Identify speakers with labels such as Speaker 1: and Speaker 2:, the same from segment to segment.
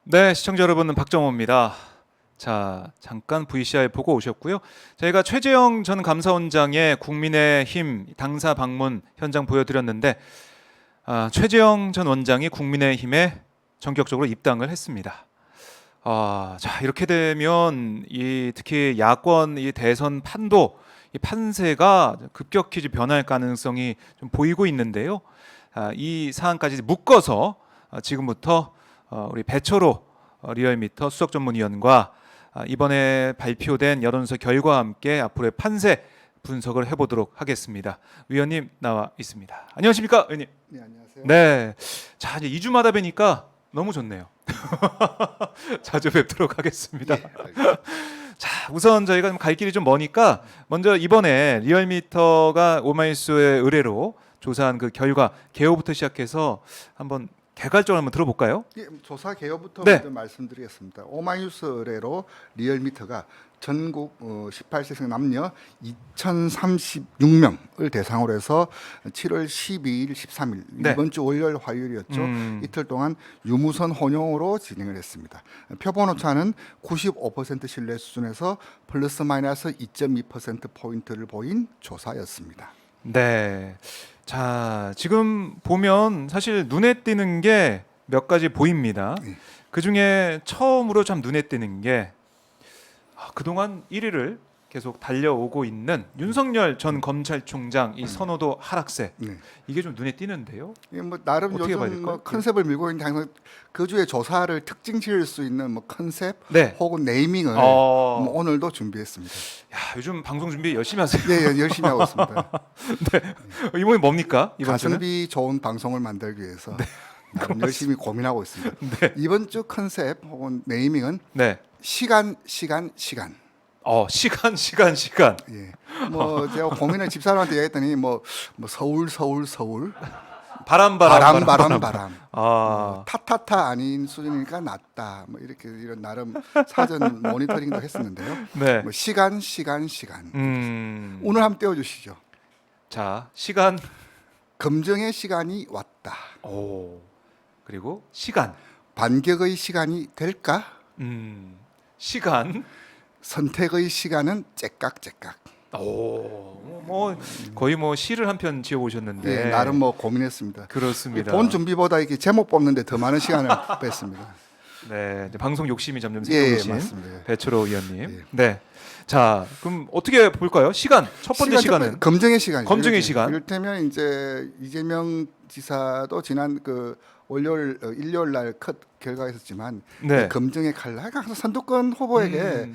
Speaker 1: 네, 시청자 여러분, 박정호입니다. 자, 잠깐 VCR 보고 오셨고요. 저희가 최재형 전 감사원장의 국민의힘 당사 방문 현장 보여드렸는데, 최재형 전 원장이 국민의힘에 전격적으로 입당을 했습니다. 자, 이렇게 되면 특히 야권 대선 판도, 이 판세가 급격히 변할 가능성이 좀 보이고 있는데요. 이 사안까지 묶어서 지금부터 우리 배철호 리얼미터 수석전문위원과 이번에 발표된 여론조사 결과와 함께 앞으로의 판세 분석을 해보도록 하겠습니다. 위원님 나와 있습니다. 안녕하십니까, 위원님?
Speaker 2: 네, 안녕하세요.
Speaker 1: 네, 자 이제 2주마다 뵈니까 너무 좋네요. 자주 뵙도록 하겠습니다.
Speaker 2: 예, 알겠습니다.
Speaker 1: 자, 우선 저희가 갈 길이 좀 머니까 먼저 이번에 리얼미터가 오마이뉴스의 의뢰로 조사한 그 결과 개요부터 시작해서 한번 개괄적으로 한번 들어볼까요?
Speaker 2: 예, 조사 개요부터
Speaker 1: 네.
Speaker 2: 먼저 말씀드리겠습니다. 오마이뉴스 의뢰로 리얼미터가 전국 18세 이상 남녀 2,036명을 대상으로 해서 7월 12일, 13일
Speaker 1: 네.
Speaker 2: 이번 주 월요일, 화요일이었죠. 이틀 동안 유무선 혼용으로 진행을 했습니다. 표본 오차는 95% 신뢰 수준에서 플러스 마이너스 2.2% 포인트를 보인 조사였습니다.
Speaker 1: 네. 자, 지금 보면 사실 눈에 띄는 게 몇 가지 보입니다.
Speaker 2: 네.
Speaker 1: 그 중에 처음으로 참 눈에 띄는 게 그동안 1위를 계속 달려오고 있는 윤석열 전 검찰총장 이 선호도 하락세.
Speaker 2: 네.
Speaker 1: 이게 좀 눈에 띄는데요.
Speaker 2: 이게 뭐 나름
Speaker 1: 어떻게 봐야
Speaker 2: 요즘
Speaker 1: 될까요?
Speaker 2: 컨셉을 밀고 있는데 항상 그 주에 조사를 특징 지을 수 있는 뭐 컨셉
Speaker 1: 네.
Speaker 2: 혹은 네이밍을
Speaker 1: 어.
Speaker 2: 뭐 오늘도 준비했습니다.
Speaker 1: 야, 요즘 방송 준비 열심히 하세요.
Speaker 2: 예, 열심히 하고 있습니다.
Speaker 1: 이번에 뭡니까? 이번 주는?
Speaker 2: 가성비 좋은 방송을 만들기 위해서 나름 열심히 고민하고 있습니다. 이번 주 컨셉 혹은 네이밍은
Speaker 1: 네.
Speaker 2: 시간.
Speaker 1: 시간.
Speaker 2: 예. 뭐 제가 고민을 집사람한테 얘기했더니 뭐 서울
Speaker 1: 바람.
Speaker 2: 타타타 아닌 수준이니까 낫다. 뭐 이렇게 이런 나름 사전 모니터링도 했었는데요.
Speaker 1: 네.
Speaker 2: 뭐 시간. 오늘 한번 떼어주시죠.
Speaker 1: 자, 시간.
Speaker 2: 검증의 시간이 왔다.
Speaker 1: 오. 그리고 시간.
Speaker 2: 반격의 시간이 될까?
Speaker 1: 시간.
Speaker 2: 선택의 시간은 째깍째깍.
Speaker 1: 오. 뭐 거의 뭐 시를 한 편 지어 오셨는데.
Speaker 2: 예, 나름 뭐 고민했습니다.
Speaker 1: 그렇습니다.
Speaker 2: 본 준비보다 이렇게 제목 뽑는데 더 많은 시간을 뺐습니다.
Speaker 1: 네, 이제 방송 욕심이 점점
Speaker 2: 예,
Speaker 1: 생기신
Speaker 2: 맞습니다.
Speaker 1: 배철호 의원님.
Speaker 2: 예.
Speaker 1: 네. 자, 그럼 어떻게 볼까요? 시간. 첫 번째 시간은
Speaker 2: 검증의 시간이죠.
Speaker 1: 검증의 시간.
Speaker 2: 이를테면 이제 이재명 지사도 지난 그 월요일 일요일 날 컷 결과가 있었지만
Speaker 1: 네.
Speaker 2: 검증의 칼날 항상 선두권 후보에게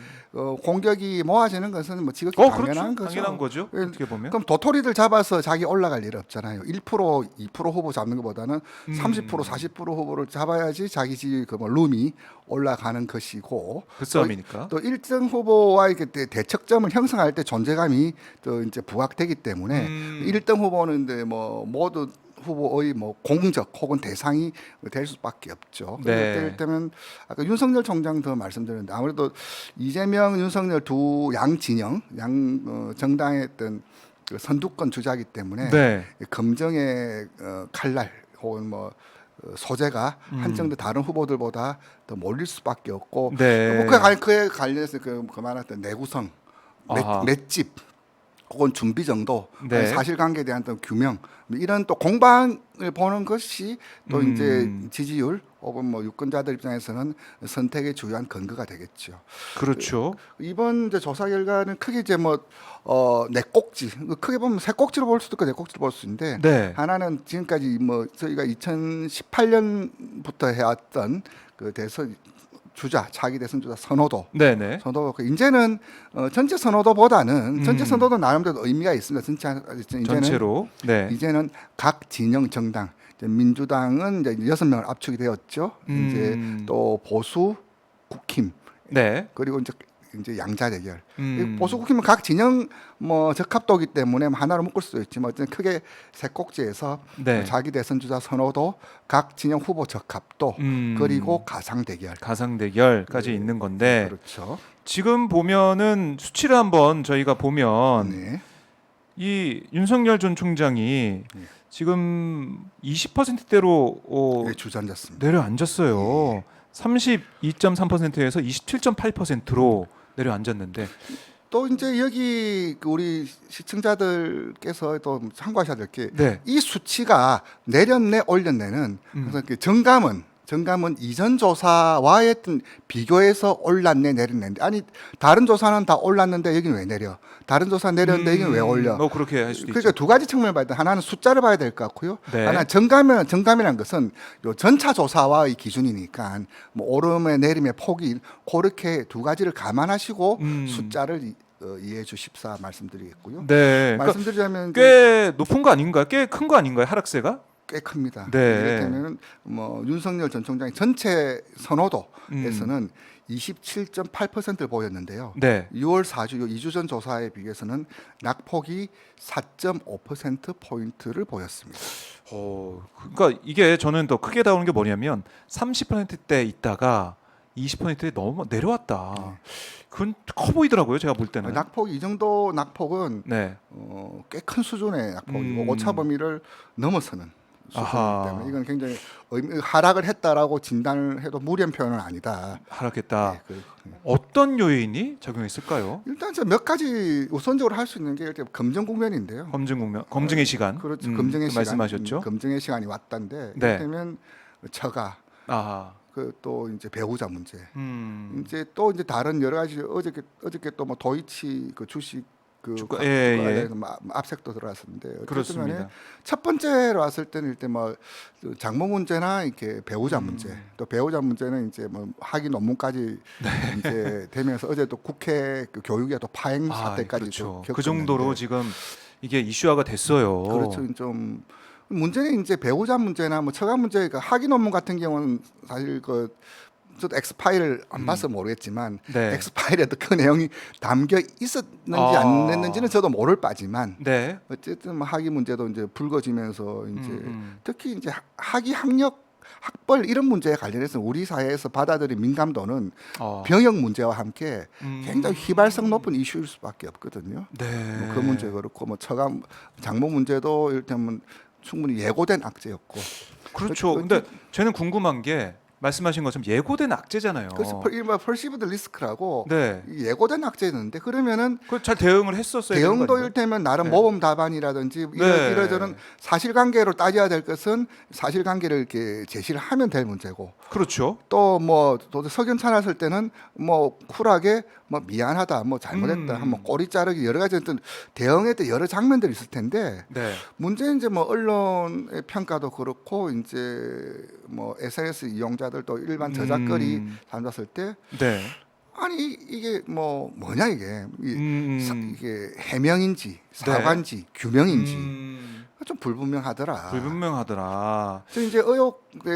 Speaker 2: 공격이 모아지는 것은 뭐 지극히
Speaker 1: 그렇죠.
Speaker 2: 당연한 거죠.
Speaker 1: 당연한 거죠.
Speaker 2: 예,
Speaker 1: 어떻게 보면.
Speaker 2: 그럼 도토리들 잡아서 자기 올라갈 일 없잖아요. 1%, 2% 후보 잡는 것보다는 30%, 40% 후보를 잡아야지 자기 지지 그뭐 룸이 올라가는 것이고
Speaker 1: 그 싸움이니까.
Speaker 2: 또 1등 후보와 이렇게 대척점을 형성할 때 존재감이 또 이제 부각되기 때문에 1등 후보는 이제 뭐 모두 후보의 뭐 공적 혹은 대상이 될 수밖에 없죠.
Speaker 1: 네.
Speaker 2: 그럴 때면 아까 윤석열 총장 더 말씀드렸는데 아무래도 이재명, 윤석열 두 양 진영, 정당의 어떤 그 선두권 주자이기 때문에
Speaker 1: 네.
Speaker 2: 검증의 칼날 혹은 뭐 소재가 한정된 다른 후보들보다 더 몰릴 수밖에 없고
Speaker 1: 네.
Speaker 2: 뭐 그에 관련해서 그 말했던 내구성,
Speaker 1: 아하.
Speaker 2: 맷집 혹은 준비 정도,
Speaker 1: 네.
Speaker 2: 사실관계에 대한 또 규명 이런 또 공방을 보는 것이 또 이제 지지율 혹은 뭐 유권자들 입장에서는 선택의 주요한 근거가 되겠죠.
Speaker 1: 그렇죠.
Speaker 2: 이번 이제 조사 결과는 크게 이제 네 꼭지 크게 보면 세 꼭지로 볼 수도 있고 네 꼭지로 볼 수 있는데
Speaker 1: 네.
Speaker 2: 하나는 지금까지 뭐 저희가 2018년부터 해왔던 그 대선 주자 차기 대선 주자 선호도
Speaker 1: 네네.
Speaker 2: 이제는 전체 선호도보다는 전체 선호도 나름대로 의미가 있습니다. 이제는
Speaker 1: 전체로. 네.
Speaker 2: 이제는 각 진영 정당 이제 민주당은 이제 6명을 압축이 되었죠. 이제 또 보수 국힘
Speaker 1: 네.
Speaker 2: 그리고 이제 양자 대결.
Speaker 1: 음.
Speaker 2: 보수 국힘은 각 진영 뭐 적합도이기 때문에 하나로 묶을 수도 있지만 어쨌든 크게 세 꼭지에서
Speaker 1: 네.
Speaker 2: 자기 대선 주자 선호도, 각 진영 후보 적합도, 그리고 가상 대결.
Speaker 1: 가상 대결까지 있는 건데
Speaker 2: 그렇죠.
Speaker 1: 지금 보면은 수치를 한번 저희가 보면
Speaker 2: 네.
Speaker 1: 이 윤석열 전 총장이 지금 20%대로
Speaker 2: 네, 주저앉았습니다.
Speaker 1: 내려앉았어요. 32.3%에서 27.8%로 내려앉았는데
Speaker 2: 또 이제 여기 그 우리 시청자들께서 또 참고하셔야 될 게
Speaker 1: 네.
Speaker 2: 이 수치가 내렸네 올렸네는 그래서 그 정감은 이전 조사와의 어떤 비교해서 올랐네 내렸네. 아니 다른 조사는 다 올랐는데 여기는 왜 내려? 다른 조사 내렸는데 여기는 왜 올려?
Speaker 1: 뭐 그렇게 할 수도
Speaker 2: 그러니까
Speaker 1: 있죠.
Speaker 2: 두 가지 측면을 봐야 돼. 하나는 숫자를 봐야 될 것 같고요.
Speaker 1: 네.
Speaker 2: 하나 정감이라는 것은 요 전차 조사와의 기준이니까 뭐 오름의 내림의 폭이 그렇게 두 가지를 감안하시고 숫자를 이해해 주십사 말씀드리겠고요.
Speaker 1: 네. 그러니까
Speaker 2: 말씀드리자면 이제
Speaker 1: 꽤 높은 거 아닌가요? 꽤 큰 거 아닌가요? 하락세가?
Speaker 2: 꽤 큽니다.
Speaker 1: 네.
Speaker 2: 이를테면 뭐 윤석열 전 총장의 전체 선호도에서는 27.8%를 보였는데요.
Speaker 1: 네.
Speaker 2: 6월 4주 2주 전 조사에 비해서는 낙폭이 4.5% 포인트를 보였습니다.
Speaker 1: 그러니까 이게 저는 더 크게 나오는 게 뭐냐면 30%대 있다가 20%에 너무 내려왔다. 그건 커 보이더라고요. 제가 볼 때는.
Speaker 2: 낙폭 이 정도 낙폭은
Speaker 1: 네.
Speaker 2: 꽤 큰 수준의 낙폭이고 오차 범위를 넘어서는
Speaker 1: 아하.
Speaker 2: 수준이기 때문에 이건 굉장히 하락을 했다라고 진단을 해도 무리한 표현은 아니다.
Speaker 1: 하락했다.
Speaker 2: 네,
Speaker 1: 어떤 요인이 작용했을까요?
Speaker 2: 일단 저 몇 가지 우선적으로 할 수 있는 게 일단 검증 국면인데요.
Speaker 1: 검증의 시간.
Speaker 2: 그렇죠. 검증의 시간
Speaker 1: 말씀하셨죠.
Speaker 2: 검증의 시간이 왔다는데
Speaker 1: 네.
Speaker 2: 이를테면 처가
Speaker 1: 아하.
Speaker 2: 그 또 이제 배우자 문제.
Speaker 1: 음.
Speaker 2: 또 이제 다른 여러 가지 어저께 또 뭐 도이치 그 주식 그
Speaker 1: 주가-
Speaker 2: 가-
Speaker 1: 예,
Speaker 2: 주가에
Speaker 1: 예.
Speaker 2: 대해서 압색도 들어왔었는데 어쨌든
Speaker 1: 그렇습니다.
Speaker 2: 간에 첫 번째로 왔을 때는 일단 뭐 장모 문제나 이렇게 배우자 문제 또 배우자 문제는 이제 뭐 학위 논문까지 이제 되면서 어제 또 국회 그 교육에 또 파행 사태까지
Speaker 1: 그렇죠.
Speaker 2: 또
Speaker 1: 그 정도로
Speaker 2: 겪었는데
Speaker 1: 지금 이게 이슈화가 됐어요.
Speaker 2: 그렇죠. 좀 문제는 이제 배우자 문제나 뭐 처가 문제, 그 학위 논문 같은 경우는 사실 그 저도 엑스파일을 안 봐서 모르겠지만
Speaker 1: 네.
Speaker 2: 엑스파일에도 그 내용이 담겨 있었는지 안 했는지는 저도 모를 바지만
Speaker 1: 네.
Speaker 2: 어쨌든 뭐 학위 문제도 이제 불거지면서 이제
Speaker 1: 음.
Speaker 2: 특히 이제 학위 학력 학벌 이런 문제에 관련해서 우리 사회에서 받아들인 민감도는 병역 문제와 함께 굉장히 휘발성 높은 이슈일 수밖에 없거든요.
Speaker 1: 네.
Speaker 2: 뭐 그 문제 그렇고 뭐 처가 장모 문제도 이를테면 충분히 예고된 악재였고.
Speaker 1: 그렇죠. 근데 저는 궁금한 게 말씀하신 것처럼 예고된 악재잖아요.
Speaker 2: 그래서 이른바 perceived risk라고
Speaker 1: 네.
Speaker 2: 예고된 악재였는데 그러면
Speaker 1: 그 잘 대응을 했었어야 되는 거
Speaker 2: 대응도
Speaker 1: 아닌가요?
Speaker 2: 이를테면 나름
Speaker 1: 네.
Speaker 2: 모범 답안이라든지
Speaker 1: 네.
Speaker 2: 이러저런 사실관계로 따져야 될 것은 사실관계를 이렇게 제시를 하면 될 문제고
Speaker 1: 그렇죠.
Speaker 2: 또 뭐 석연 차렸을 때는 뭐 쿨하게 뭐 미안하다 뭐 잘못했다 한번 꼬리 자르기 여러 가지 어떤 대응에 대해 여러 장면들이 있을 텐데
Speaker 1: 네.
Speaker 2: 문제는 이제 뭐 언론의 평가도 그렇고 이제 뭐 SNS 이용자들 또 일반 저작거리 사람 봤을 때
Speaker 1: 네.
Speaker 2: 아니 이게 뭐냐 이게 이게 해명인지
Speaker 1: 네.
Speaker 2: 사과인지 규명인지 좀 불분명하더라.
Speaker 1: 불분명하더라.
Speaker 2: 저 이제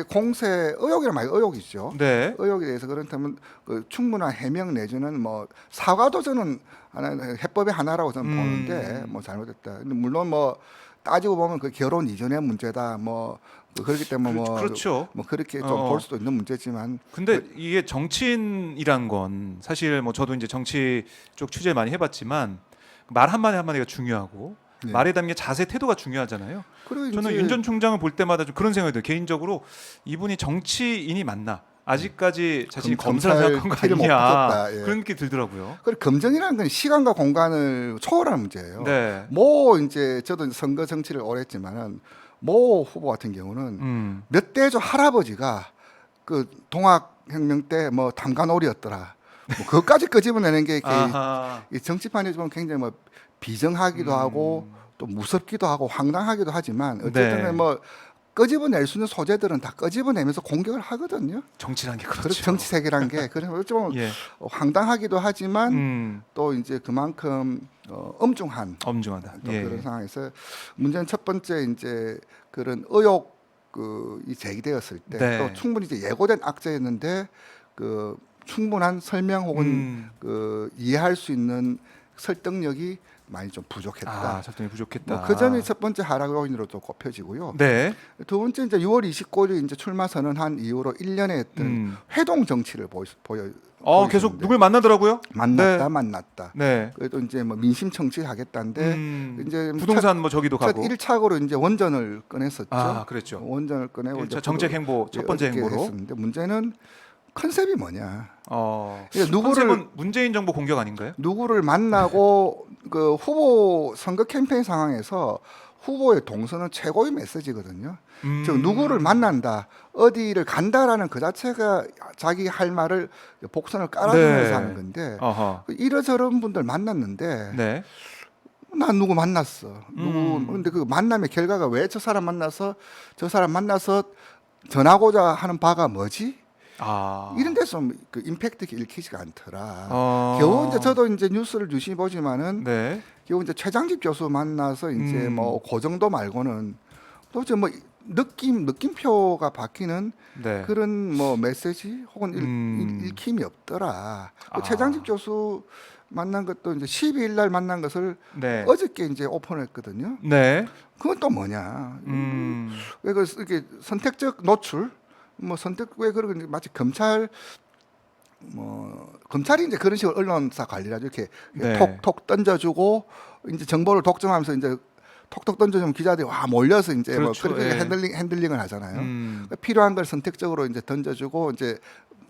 Speaker 2: 공세 의혹이란 말이 의혹이죠.
Speaker 1: 네.
Speaker 2: 의혹에 대해서 그렇다면 그 충분한 해명 내지는 뭐 사과도 저는 해법의 하나라고 저는 보는데 뭐 잘못했다. 근데 물론 뭐 따지고 보면 그 결혼 이전의 문제다. 뭐 그렇기 때문에
Speaker 1: 그렇죠.
Speaker 2: 뭐 그렇게 좀 볼 수도 있는 문제지만.
Speaker 1: 근데 이게 정치인이란 건 사실 뭐 저도 이제 정치 쪽 취재 많이 해봤지만 말 한마디 한마디가 중요하고
Speaker 2: 네.
Speaker 1: 말에 담긴 자세 태도가 중요하잖아요.
Speaker 2: 그리고
Speaker 1: 저는
Speaker 2: 이제
Speaker 1: 윤 전 총장을 볼 때마다 좀 그런 생각이 들어요. 개인적으로 이분이 정치인이 맞나? 아직까지 자신이 검사를 생각한 거
Speaker 2: 티를 못
Speaker 1: 아니냐?
Speaker 2: 붙였다. 예.
Speaker 1: 그런 게 들더라고요.
Speaker 2: 그리고 검증이라는 건 시간과 공간을 초월하는 문제예요.
Speaker 1: 네.
Speaker 2: 뭐 이제 저도 선거 정치를 오래 했지만은 모 후보 같은 경우는 몇 대조 할아버지가 그 동학혁명 때 뭐 담가놀이였더라. 뭐 그것까지 끄집어내는 게
Speaker 1: 아하.
Speaker 2: 이 정치판에 보면 굉장히 뭐 비정하기도 하고 또 무섭기도 하고 황당하기도 하지만 어쨌든
Speaker 1: 네.
Speaker 2: 뭐 끄집어낼 수 있는 소재들은 다 끄집어내면서 공격을 하거든요.
Speaker 1: 정치란 게 그렇죠.
Speaker 2: 그래서 정치 세계란 게 그래서 좀
Speaker 1: 예.
Speaker 2: 황당하기도 하지만 또 이제 그만큼 엄중한
Speaker 1: 엄중하다.
Speaker 2: 또
Speaker 1: 예.
Speaker 2: 그런 상황에서 문제는 첫 번째 이제 그런 의혹 이 제기되었을 때 또
Speaker 1: 네.
Speaker 2: 충분히 이제 예고된 악재였는데 그 충분한 설명 혹은 그 이해할 수 있는 설득력이 많이 좀 부족했다.
Speaker 1: 설득이 부족했다.
Speaker 2: 그 점이 첫 번째 하락 요인으로 또 꼽혀지고요.
Speaker 1: 네.
Speaker 2: 두 번째 이제 6월 29일 이제 출마 선언한 이후로 1년의 했던 회동 정치를 보여.
Speaker 1: 계속 누굴 만나더라고요.
Speaker 2: 만났다.
Speaker 1: 네.
Speaker 2: 그래도 이제 뭐 민심 청취 하겠다는데 이제
Speaker 1: 부동산 뭐 저기도
Speaker 2: 첫
Speaker 1: 가고.
Speaker 2: 1차적으로 이제 원전을 꺼냈었죠.
Speaker 1: 그랬죠.
Speaker 2: 원전을 꺼내고 이제
Speaker 1: 정책 행보 첫 번째
Speaker 2: 어떻게
Speaker 1: 행보로.
Speaker 2: 했었는데 문제는 컨셉이 뭐냐?
Speaker 1: 어.
Speaker 2: 그러니까
Speaker 1: 컨셉은 문재인 정부 공격 아닌가요?
Speaker 2: 누구를 만나고 그 후보 선거 캠페인 상황에서 후보의 동선은 최고의 메시지거든요. 즉 누구를 만난다, 어디를 간다라는 그 자체가 자기 할 말을 복선을 깔아주면서
Speaker 1: 네.
Speaker 2: 하는 건데
Speaker 1: 어허.
Speaker 2: 이러저런 분들 만났는데
Speaker 1: 네.
Speaker 2: 난 누구 만났어. 누구 근데 그 만남의 결과가 왜 저 사람 만나서 전하고자 하는 바가 뭐지?
Speaker 1: 아.
Speaker 2: 이런 데서 그 임팩트가 읽히지가 않더라.
Speaker 1: 어.
Speaker 2: 겨우 이제 저도 이제 뉴스를 유심히 보지만은
Speaker 1: 네.
Speaker 2: 겨우 이제 최장집 교수 만나서 이제 뭐 그 정도 말고는 도대체 뭐 느낌표가 바뀌는
Speaker 1: 네.
Speaker 2: 그런 뭐 메시지 혹은 읽힘이 없더라. 그 최장집 교수 만난 것도 이제 12일 날 만난 것을
Speaker 1: 네.
Speaker 2: 어저께 이제 오픈했거든요.
Speaker 1: 네.
Speaker 2: 그건 또 뭐냐? 왜 그 이렇게 선택적 노출? 뭐 선택 왜 그러고 이제 마치 검찰이 이제 그런 식으로 언론사 관리를 하죠. 이렇게
Speaker 1: 네.
Speaker 2: 톡톡 던져주고 이제 정보를 독점하면서 이제 톡톡 던져주면 기자들이 와 몰려서 이제
Speaker 1: 그렇죠.
Speaker 2: 뭐 그렇게
Speaker 1: 예.
Speaker 2: 핸들링을 하잖아요. 그러니까 필요한 걸 선택적으로 이제 던져주고 이제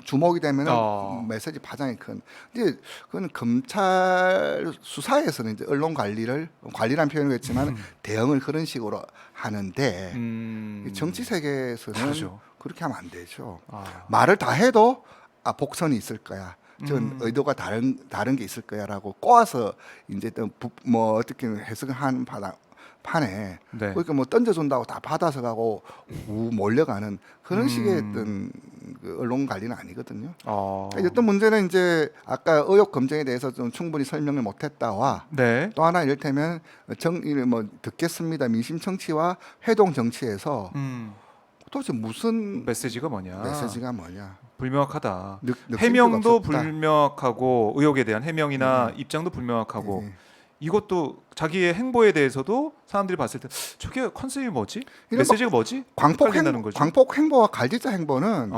Speaker 2: 주목이 되면은 메시지 파장이 큰. 근데 그건 검찰 수사에서는 이제 언론 관리란 표현을 했지만 대응을 그런 식으로 하는데 이 정치 세계에서는
Speaker 1: 다르죠.
Speaker 2: 그렇게 하면 안 되죠.
Speaker 1: 아.
Speaker 2: 말을 다 해도 복선이 있을 거야. 전 의도가 다른 게 있을 거야라고 꼬아서 이제 뭐 어떻게 해석을 하는 판에
Speaker 1: 네.
Speaker 2: 그러니까 뭐 던져준다고 다 받아서 가고 몰려가는 그런 식의 어떤 그 언론 관리는 아니거든요. 어떤 문제는 이제 아까 의혹 검증에 대해서 좀 충분히 설명을 못했다와
Speaker 1: 네.
Speaker 2: 또 하나 이를테면 뭐 듣겠습니다 민심 정치와 회동 정치에서 도대체 무슨
Speaker 1: 메시지가 뭐냐?
Speaker 2: 메시지가 뭐냐?
Speaker 1: 불명확하다.
Speaker 2: 느낌표가
Speaker 1: 해명도
Speaker 2: 없었다.
Speaker 1: 불명확하고 의혹에 대한 해명이나 입장도 불명확하고
Speaker 2: 네.
Speaker 1: 이것도 자기의 행보에 대해서도 사람들이 봤을 때 저게 컨셉이 뭐지?
Speaker 2: 이런
Speaker 1: 메시지가 뭐지?
Speaker 2: 광폭
Speaker 1: 헷갈린다는 거죠.
Speaker 2: 행보와 갈지자 행보는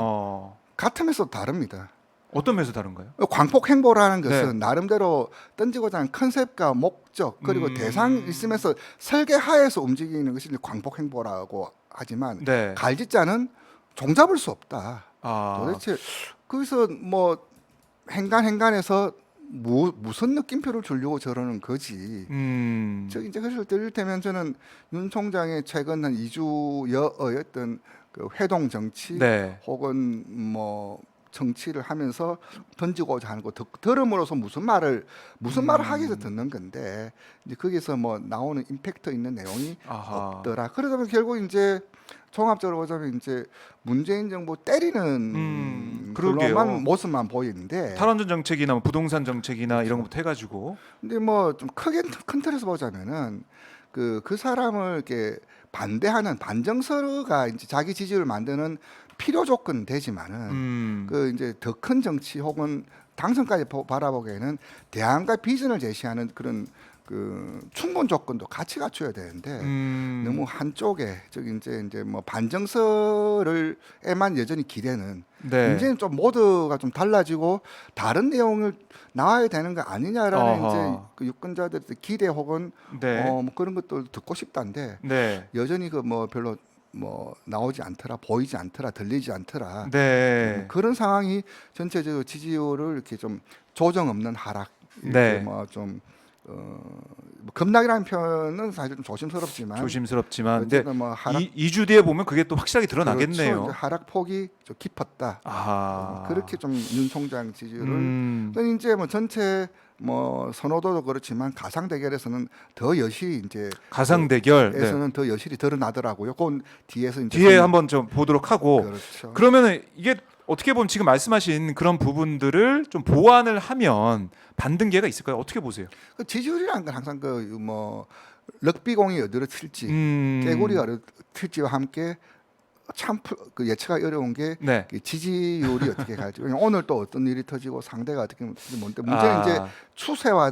Speaker 2: 같은 면에서 다릅니다.
Speaker 1: 어떤 면에서 다른가요?
Speaker 2: 광폭 행보라는 것은
Speaker 1: 네.
Speaker 2: 나름대로 던지고자 하는 컨셉과 목적 그리고 대상이 있으면서 설계하에서 움직이는 것이 이제 광폭 행보라고 하지만
Speaker 1: 네.
Speaker 2: 갈지자는 종잡을 수 없다. 도대체 거기서 뭐 행간에서 무슨 느낌표를 주려고 저러는 거지. 저 이제 그래서 이를테면 저는 윤 총장의 최근 한 2주여의 어떤 그 회동 정치
Speaker 1: 네.
Speaker 2: 혹은 뭐 정치를 하면서 던지고자 하는 거 들음으로써 무슨 말을 하기 위해서 듣는 건데 이제 거기서 뭐 나오는 임팩트 있는 내용이 없더라. 그러다 보면 결국 이제 종합적으로 보자면 이제 문재인 정부 때리는 그런 모습만 보이는데
Speaker 1: 탈원전 정책이나 뭐 부동산 정책이나
Speaker 2: 그렇죠.
Speaker 1: 이런 것부터 해가지고
Speaker 2: 근데 뭐 좀 큰 틀에서 보자면은 그 사람을 이렇게 반대하는 반정서가 이제 자기 지지를 만드는 필요 조건 되지만은 그 이제 더 큰 정치 혹은 당선까지 바라보기에는 대안과 비전을 제시하는 그런 그 충분 조건도 같이 갖춰야 되는데 너무 한쪽에 저기 이제 뭐 반정서를에만 여전히 기대는
Speaker 1: 네.
Speaker 2: 이제는 좀 모두가 좀 달라지고 다른 내용을 나와야 되는 거 아니냐라는 이제 그 유권자들의 기대 혹은
Speaker 1: 네.
Speaker 2: 뭐 그런 것도 듣고 싶다는데
Speaker 1: 네.
Speaker 2: 여전히 그 뭐 별로 뭐 나오지 않더라, 보이지 않더라, 들리지 않더라.
Speaker 1: 네.
Speaker 2: 그런 상황이 전체적으로 지지율을 이렇게 좀 조정 없는 하락, 이렇게
Speaker 1: 네.
Speaker 2: 뭐좀 뭐 급락이라는 표현은 사실 좀 조심스럽지만
Speaker 1: 근데
Speaker 2: 뭐 하락
Speaker 1: 2주 뒤에 보면 그게 또 확실하게 드러나겠네요.
Speaker 2: 그렇죠. 이제 하락폭이 좀 깊었다. 그렇게 좀 윤 총장 지지율을 이제 뭐 전체 뭐 선호도도 그렇지만 가상 대결에서는 더 여실히 이제
Speaker 1: 가상 대결에서는
Speaker 2: 에서는 더 여실히 드러나더라고요. 그건 뒤에서 이제
Speaker 1: 뒤에 한번 좀 보도록 하고
Speaker 2: 그렇죠.
Speaker 1: 그러면은 이게 어떻게 보면 지금 말씀하신 그런 부분들을 좀 보완을 하면 반등계가 있을까요? 어떻게 보세요?
Speaker 2: 그 지지율이라는 건 항상 그 뭐 럭비공이 어디로 튈지 깨구리가 어디로 튈지와 함께 참 그 예측하기 어려운 게
Speaker 1: 네.
Speaker 2: 지지율이 어떻게 갈지. 왜냐면 오늘 또 어떤 일이 터지고 상대가 어떻게 뭔데 문제는 이제 추세와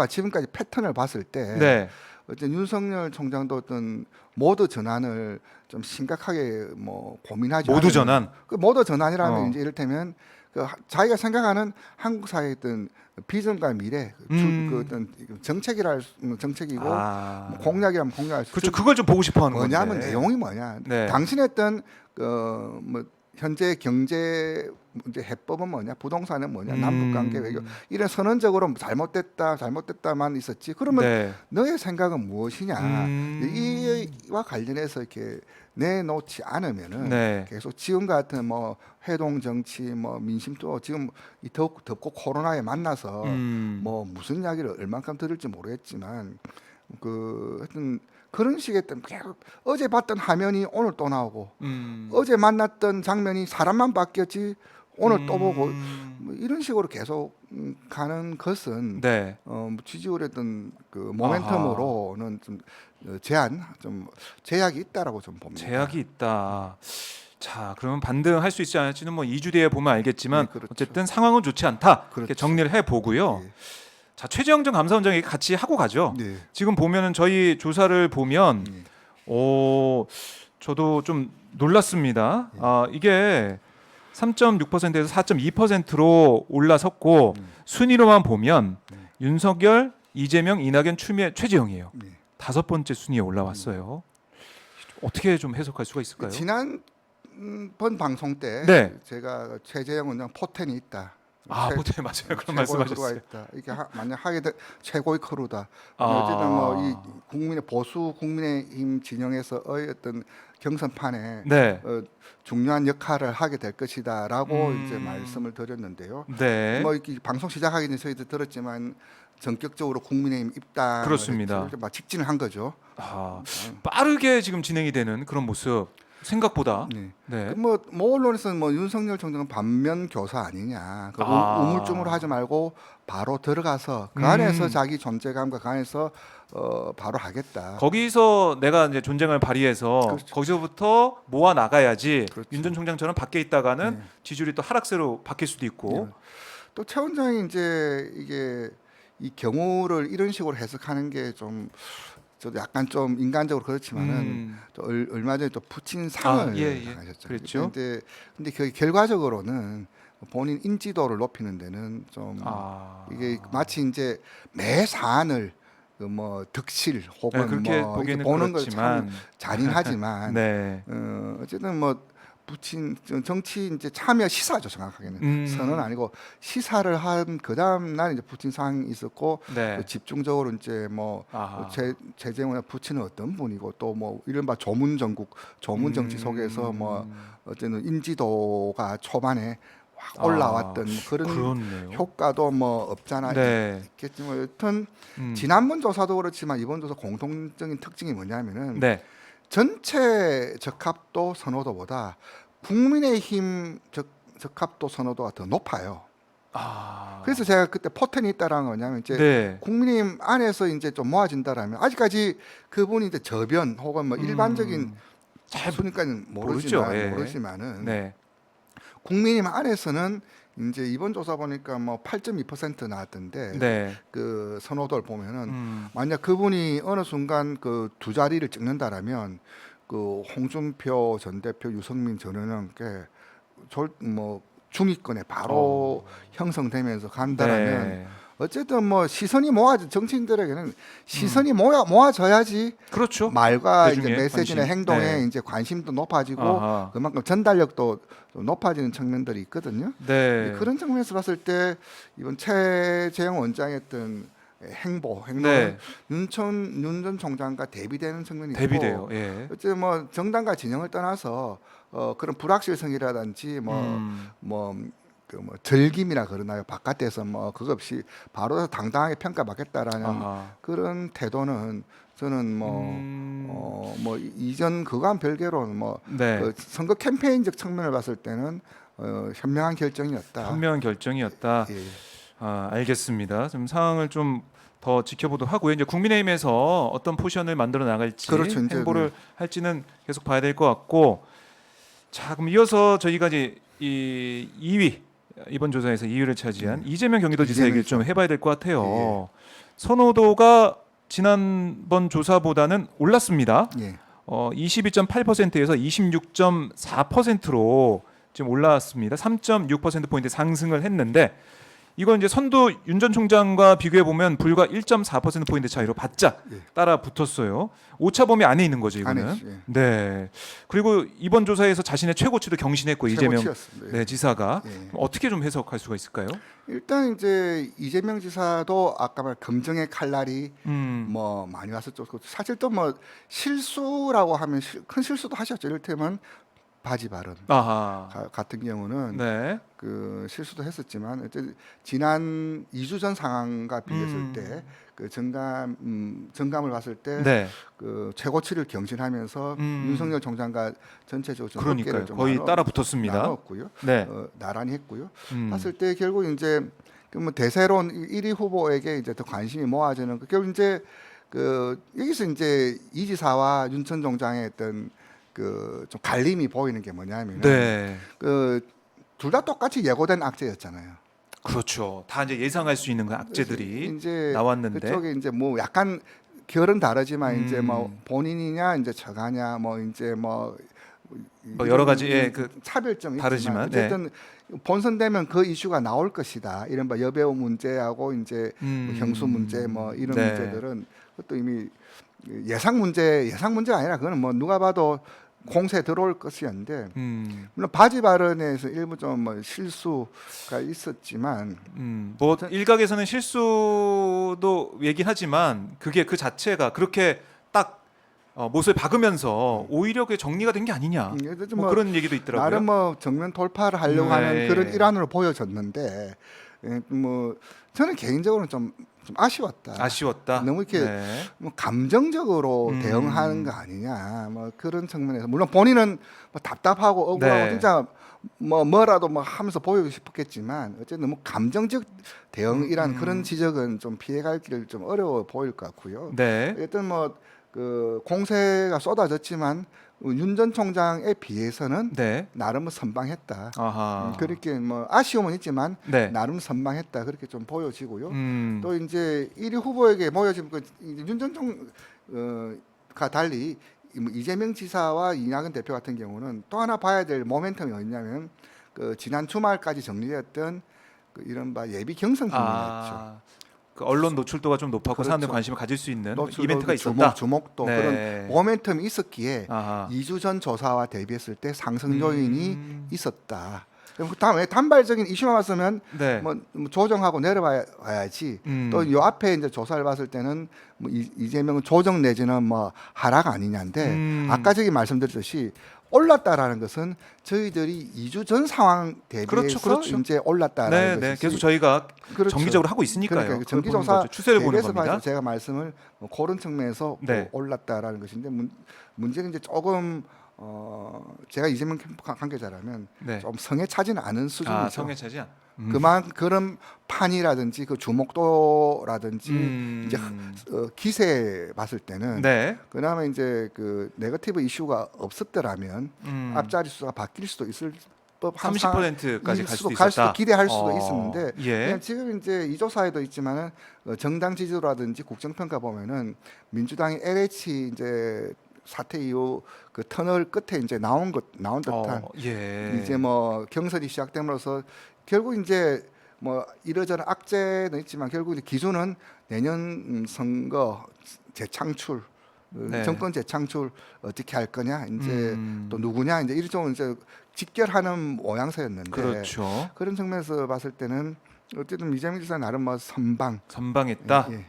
Speaker 2: 지금까지 패턴을 봤을 때
Speaker 1: 네.
Speaker 2: 어쨌든 윤석열 총장도 어떤 모드 전환을 좀 심각하게 뭐 고민하지
Speaker 1: 모두
Speaker 2: 않은
Speaker 1: 전환.
Speaker 2: 그 모드 전환이라면 이제 이를테면 그 자기가 생각하는 한국 사회의 어떤 비전과 미래, 그 어떤 정책이고 뭐 공약이라면 공약할 수
Speaker 1: 그렇죠. 그걸 좀 보고 싶어하는
Speaker 2: 뭐냐면
Speaker 1: 건데.
Speaker 2: 내용이 뭐냐.
Speaker 1: 네.
Speaker 2: 당신의 어떤 그뭐 현재 경제 문제 해법은 뭐냐, 부동산은 뭐냐, 남북 관계 외교
Speaker 1: 음.
Speaker 2: 이런 선언적으로 잘못됐다만 있었지. 그러면
Speaker 1: 네.
Speaker 2: 너의 생각은 무엇이냐?
Speaker 1: 음.
Speaker 2: 이와 관련해서 이렇게 내놓지 않으면은
Speaker 1: 네.
Speaker 2: 계속 지금 같은 뭐 회동 정치, 뭐 민심도 지금 이 덥고 코로나에 만나서 뭐 무슨 이야기를 얼만큼 들을지 모르겠지만 하여튼 그런 식의 계속 어제 봤던 화면이 오늘 또 나오고 어제 만났던 장면이 사람만 바뀌었지 오늘 또 보고 뭐 이런 식으로 계속 가는 것은
Speaker 1: 네.
Speaker 2: 지지율의 어떤 그 모멘텀으로는 좀 제약이 있다라고 좀 봅니다.
Speaker 1: 제약이 있다. 자, 그러면 반등할 수 있지 않을지는 뭐 2주 뒤에 보면 알겠지만
Speaker 2: 네, 그렇죠.
Speaker 1: 어쨌든 상황은 좋지 않다. 이렇게
Speaker 2: 그렇죠.
Speaker 1: 정리를 해 보고요.
Speaker 2: 예.
Speaker 1: 자, 최재형 전 감사원장이 같이 하고 가죠.
Speaker 2: 네.
Speaker 1: 지금 보면은 저희 조사를 보면
Speaker 2: 예.
Speaker 1: 저도 좀 놀랐습니다. 이게 3.6%에서 4.2%로 올라섰고 순위로만 보면 윤석열, 이재명, 이낙연, 추미애, 최재형이에요.
Speaker 2: 예.
Speaker 1: 5번째 순위에 올라왔어요. 어떻게 좀 해석할 수가 있을까요?
Speaker 2: 지난 번 방송 때
Speaker 1: 네.
Speaker 2: 제가 최재형 원장 포텐이 있다.
Speaker 1: 네, 맞아요. 그런
Speaker 2: 최고의 크루가
Speaker 1: 말씀하셨어요.
Speaker 2: 있다. 이게 만약 하게 될 최고의 크루다.
Speaker 1: 아.
Speaker 2: 어쨌든 뭐 이 국민의 보수 국민의힘 진영에서의 어떤 경선판에
Speaker 1: 네.
Speaker 2: 중요한 역할을 하게 될 것이다라고 이제 말씀을 드렸는데요.
Speaker 1: 네.
Speaker 2: 뭐 이렇게 방송 시작하기 전에 저희도 들었지만 전격적으로 국민의힘 입당
Speaker 1: 그렇습니다.
Speaker 2: 막 직진을 한 거죠.
Speaker 1: 빠르게 지금 진행이 되는 그런 모습 생각보다.
Speaker 2: 네.
Speaker 1: 네.
Speaker 2: 뭐 언론에서는 뭐 윤석열 총장은 반면 교사 아니냐. 우물쭈물 하지 말고 바로 들어가서 그 안에서 자기 존재감과 그 안에서 바로 하겠다.
Speaker 1: 거기서 내가 이제 존재감을 발휘해서
Speaker 2: 그렇죠.
Speaker 1: 거기서부터 모아 나가야지.
Speaker 2: 그렇죠.
Speaker 1: 윤 전 총장처럼 밖에 있다가는
Speaker 2: 네.
Speaker 1: 지지율이 또 하락세로 바뀔 수도 있고.
Speaker 2: 또 최 원장이 이제 이게 이 경우를 이런 식으로 해석하는 게 좀 저도 약간 좀 인간적으로 그렇지만은 또 얼마 전에 또 푸틴 상을 당하셨죠.
Speaker 1: 그랬죠.
Speaker 2: 근데 그 결과적으로는 본인 인지도를 높이는 데는 좀 이게 마치 이제 매 사안을 그 득실 혹은
Speaker 1: 그렇게
Speaker 2: 뭐
Speaker 1: 보기에는
Speaker 2: 보는
Speaker 1: 그렇지만.
Speaker 2: 걸 참 잔인하지만
Speaker 1: 네.
Speaker 2: 어쨌든 뭐 푸틴 정치 이제 참여 시사죠, 정확하게는 선언 아니고 시사를 한 그 다음 날 이제 푸틴 상이 있었고
Speaker 1: 네.
Speaker 2: 집중적으로 이제 뭐 최재형 푸틴은 어떤 분이고 또 뭐 이른바 조문 정치 속에서 뭐 어쨌든 인지도가 초반에 확 올라왔던 그런
Speaker 1: 그렇네요.
Speaker 2: 효과도 뭐 없잖아
Speaker 1: 네.
Speaker 2: 있겠지만 여튼 지난번 조사도 그렇지만 이번 조사 공통적인 특징이 뭐냐면은
Speaker 1: 네.
Speaker 2: 전체 적합도 선호도보다 국민의힘 적합도 선호도가 더 높아요. 그래서 제가 그때 포텐이 있다라는 거냐면 이제
Speaker 1: 네.
Speaker 2: 국민의힘 안에서 이제 좀 모아진다라면 아직까지 그분이 이제 저변 혹은 뭐 일반적인
Speaker 1: 잘
Speaker 2: 순위까지는
Speaker 1: 모르죠.
Speaker 2: 모르지만은
Speaker 1: 네.
Speaker 2: 국민의힘 안에서는 이제 이번 조사 보니까 뭐 8.2% 나왔던데
Speaker 1: 네.
Speaker 2: 그 선호도를 보면은 만약 그분이 어느 순간 그 두 자리를 찍는다라면 그 홍준표 전 대표, 유승민 전 의원께 뭐 중위권에 바로 형성되면서 간다라면
Speaker 1: 네.
Speaker 2: 어쨌든 뭐 시선이 정치인들에게는 시선이 모아져야지
Speaker 1: 그렇죠.
Speaker 2: 말과 이제
Speaker 1: 대중의
Speaker 2: 메시지나
Speaker 1: 관심.
Speaker 2: 행동에
Speaker 1: 네.
Speaker 2: 이제 관심도 높아지고
Speaker 1: 아하.
Speaker 2: 그만큼 전달력도 높아지는 측면들이 있거든요.
Speaker 1: 네.
Speaker 2: 그런 측면에서 봤을 때 이번 최재형 원장의 어떤 행동은
Speaker 1: 네.
Speaker 2: 윤 전 총장과 대비되는 측면이
Speaker 1: 대비돼요.
Speaker 2: 있고
Speaker 1: 예.
Speaker 2: 어쨌든 뭐 정당과 진영을 떠나서 그런 불확실성이라든지 즐김이라 그러나요? 바깥에서 뭐 그거 없이 바로 당당하게 평가받겠다라는 그런 태도는 저는 이전 그거와는 별개로
Speaker 1: 네.
Speaker 2: 그 선거 캠페인적 측면을 봤을 때는 현명한 결정이었다.
Speaker 1: 현명한 결정이었다.
Speaker 2: 예.
Speaker 1: 알겠습니다. 좀 상황을 좀 더 지켜보도록 하고요. 이제 국민의힘에서 어떤 포션을 만들어 나갈지
Speaker 2: 그렇죠, 이제
Speaker 1: 행보를 할지는 계속 봐야 될 것 같고, 자 그럼 이어서 저희가 이제 이 2위 이번 조사에서 2위를 차지한 이재명 경기도지사 얘기를 좀 해봐야 될 것 같아요. 선호도가 지난번 조사보다는 올랐습니다. 22.8%에서 26.4%로 지금 올라왔습니다. 3.6% 포인트 상승을 했는데 이건 이제 선두 윤 전 총장과 비교해 보면 불과 1.4% 포인트 차이로 바짝
Speaker 2: 예.
Speaker 1: 따라 붙었어요. 오차 범위 안에 있는 거죠, 이거는.
Speaker 2: 안에 있- 예.
Speaker 1: 네. 그리고 이번 조사에서 자신의 최고치도 경신했고 이재명
Speaker 2: 최고치였습니다. 예.
Speaker 1: 네, 지사가
Speaker 2: 예.
Speaker 1: 그럼 어떻게 좀 해석할 수가 있을까요?
Speaker 2: 일단 이제 이재명 지사도 아까 말 검증의 칼날이 뭐 많이 왔었죠. 사실 또 뭐 실수라고 하면 큰 실수도 하셨죠. 이를테면 바지 발언
Speaker 1: 아하.
Speaker 2: 같은 경우는
Speaker 1: 네.
Speaker 2: 그 실수도 했었지만 어쨌든 지난 2주 전 상황과 비교했을 때 그 정감을 봤을 때
Speaker 1: 네.
Speaker 2: 그 최고치를 경신하면서 윤석열 총장과 전체적으로 좀 어깨를
Speaker 1: 그러니까요.
Speaker 2: 좀
Speaker 1: 거의
Speaker 2: 나눠-
Speaker 1: 따라 붙었습니다.
Speaker 2: 나눴고요.
Speaker 1: 네.
Speaker 2: 나란히 했고요.
Speaker 1: 음.
Speaker 2: 봤을 때 결국 이제 그 뭐 대세론 1위 후보에게 이제 더 관심이 모아지는 결국 이제 그 여기서 이제 이 지사와 윤 전 총장의 어떤 그 좀 갈림이 보이는 게 뭐냐면은
Speaker 1: 네.
Speaker 2: 그 둘 다 똑같이 예고된 악재였잖아요.
Speaker 1: 그렇죠. 다 이제 예상할 수 있는 그 악재들이
Speaker 2: 이제
Speaker 1: 나왔는데.
Speaker 2: 그쪽에 이제 뭐 약간 결은 다르지만 이제 뭐
Speaker 1: 음.
Speaker 2: 본인이냐 이제 저가냐 뭐 이제 뭐
Speaker 1: 여러 가지, 예, 그
Speaker 2: 차별점이
Speaker 1: 다르지만, 네.
Speaker 2: 있지만 어쨌든 본선되면 그 이슈가 나올 것이다. 이른바 여배우 문제하고 이제 뭐 형수 문제 뭐 이런
Speaker 1: 네.
Speaker 2: 문제들은 그것도 이미 예상 문제가 아니라 그거는 뭐 누가 봐도 공세 들어올 것이었는데 물론 바지 발언에서 일부 좀 뭐 실수가 있었지만
Speaker 1: 뭐 일각에서는 실수도 얘긴 하지만 그게 그 자체가 그렇게 딱 못을 박으면서 오히려 그게 정리가 된 게 아니냐.
Speaker 2: 그래도
Speaker 1: 뭐 그런 얘기도 있더라고요.
Speaker 2: 나름 뭐 정면 돌파를 하려고
Speaker 1: 네.
Speaker 2: 하는 그런 일환으로 보여졌는데 뭐 저는 개인적으로는 좀 아쉬웠다.
Speaker 1: 아쉬웠다.
Speaker 2: 너무 이렇게
Speaker 1: 네.
Speaker 2: 뭐 감정적으로 대응하는 거 아니냐. 뭐 그런 측면에서 물론 본인은 뭐 답답하고 억울하고
Speaker 1: 네.
Speaker 2: 진짜 뭐라도 뭐 하면서 보이고 싶었겠지만 어쨌든 너무 감정적 대응이란 그런 지적은 좀 피해갈 길 좀 어려워 보일 것 같고요.
Speaker 1: 네.
Speaker 2: 어쨌든 뭐 그 공세가 쏟아졌지만 윤 전 총장에 비해서는
Speaker 1: 네.
Speaker 2: 나름 선방했다.
Speaker 1: 아하.
Speaker 2: 그렇게 뭐 아쉬움은 있지만
Speaker 1: 네.
Speaker 2: 나름 선방했다 그렇게 좀 보여지고요.
Speaker 1: 음.
Speaker 2: 또 이제 1위 후보에게 모여진 윤 전 총가 달리 이재명 지사와 이낙연 대표 같은 경우는 또 하나 봐야 될 모멘텀이 어디냐면 그 지난 주말까지 정리됐던 그 이른바 예비 경선 국면이었죠.
Speaker 1: 그 언론 노출도가 좀 높았고
Speaker 2: 그렇죠.
Speaker 1: 사람들 관심을 가질 수 있는
Speaker 2: 노출도
Speaker 1: 이벤트가 있었다.
Speaker 2: 주목도
Speaker 1: 네.
Speaker 2: 그런 모멘텀이 있었기에
Speaker 1: 아하.
Speaker 2: 2주 전 조사와 대비했을 때 상승 요인이
Speaker 1: 음.
Speaker 2: 있었다. 그럼 그 다음에 단발적인 이슈만 왔으면
Speaker 1: 네.
Speaker 2: 뭐 조정하고 내려와야지. 또 요 앞에 이제 조사를 봤을 때는 뭐 이재명은 조정 내지는 뭐 하락 아니냐인데 아까 저기 말씀드렸듯이 올랐다라는 것은 저희들이 2주 전 상황 대비해서
Speaker 1: 그렇죠.
Speaker 2: 이제 올랐다라는
Speaker 1: 네,
Speaker 2: 것이지.
Speaker 1: 계속 저희가
Speaker 2: 그렇죠.
Speaker 1: 정기적으로 하고 있으니까요.
Speaker 2: 그러니까
Speaker 1: 그걸
Speaker 2: 정기
Speaker 1: 보는
Speaker 2: 조사
Speaker 1: 거죠. 추세를 보는
Speaker 2: 대비해서
Speaker 1: 겁니다.
Speaker 2: 봐서 제가 말씀을 그런 측면에서
Speaker 1: 네.
Speaker 2: 올랐다라는 것인데 문제는 이제 조금 제가 이재명 관계자라면
Speaker 1: 네.
Speaker 2: 좀 성에 차지는 않은 수준이죠.
Speaker 1: 아, 성에 차지 않.
Speaker 2: 그런 판이라든지 그 주목도라든지 이제 기세 봤을 때는
Speaker 1: 네.
Speaker 2: 그나마 이제 그 네거티브 이슈가 없었더라면 앞자리 수가 바뀔 수도 있을 법한
Speaker 1: 30%까지 갈 수도 있었다.
Speaker 2: 기대할 수도 있었는데
Speaker 1: 예.
Speaker 2: 그냥 지금 이제 이 조사에도 있지만은 정당 지지도라든지 국정평가 보면은 민주당이 LH 이제 사태 이후 그 터널 끝에 이제 나온 듯한
Speaker 1: 예.
Speaker 2: 이제 뭐 경선이 시작됨으로써 결국 이제 뭐 이러저런 악재는 있지만 결국 이제 기준은 내년 선거 재창출
Speaker 1: 네.
Speaker 2: 정권 재창출 어떻게 할 거냐 이제 또 누구냐 이제 이런 이제 직결하는 모양새였는데
Speaker 1: 그렇죠.
Speaker 2: 그런 측면에서 봤을 때는 어쨌든 이재명 지사 나름 뭐
Speaker 1: 선방했다.
Speaker 2: 예.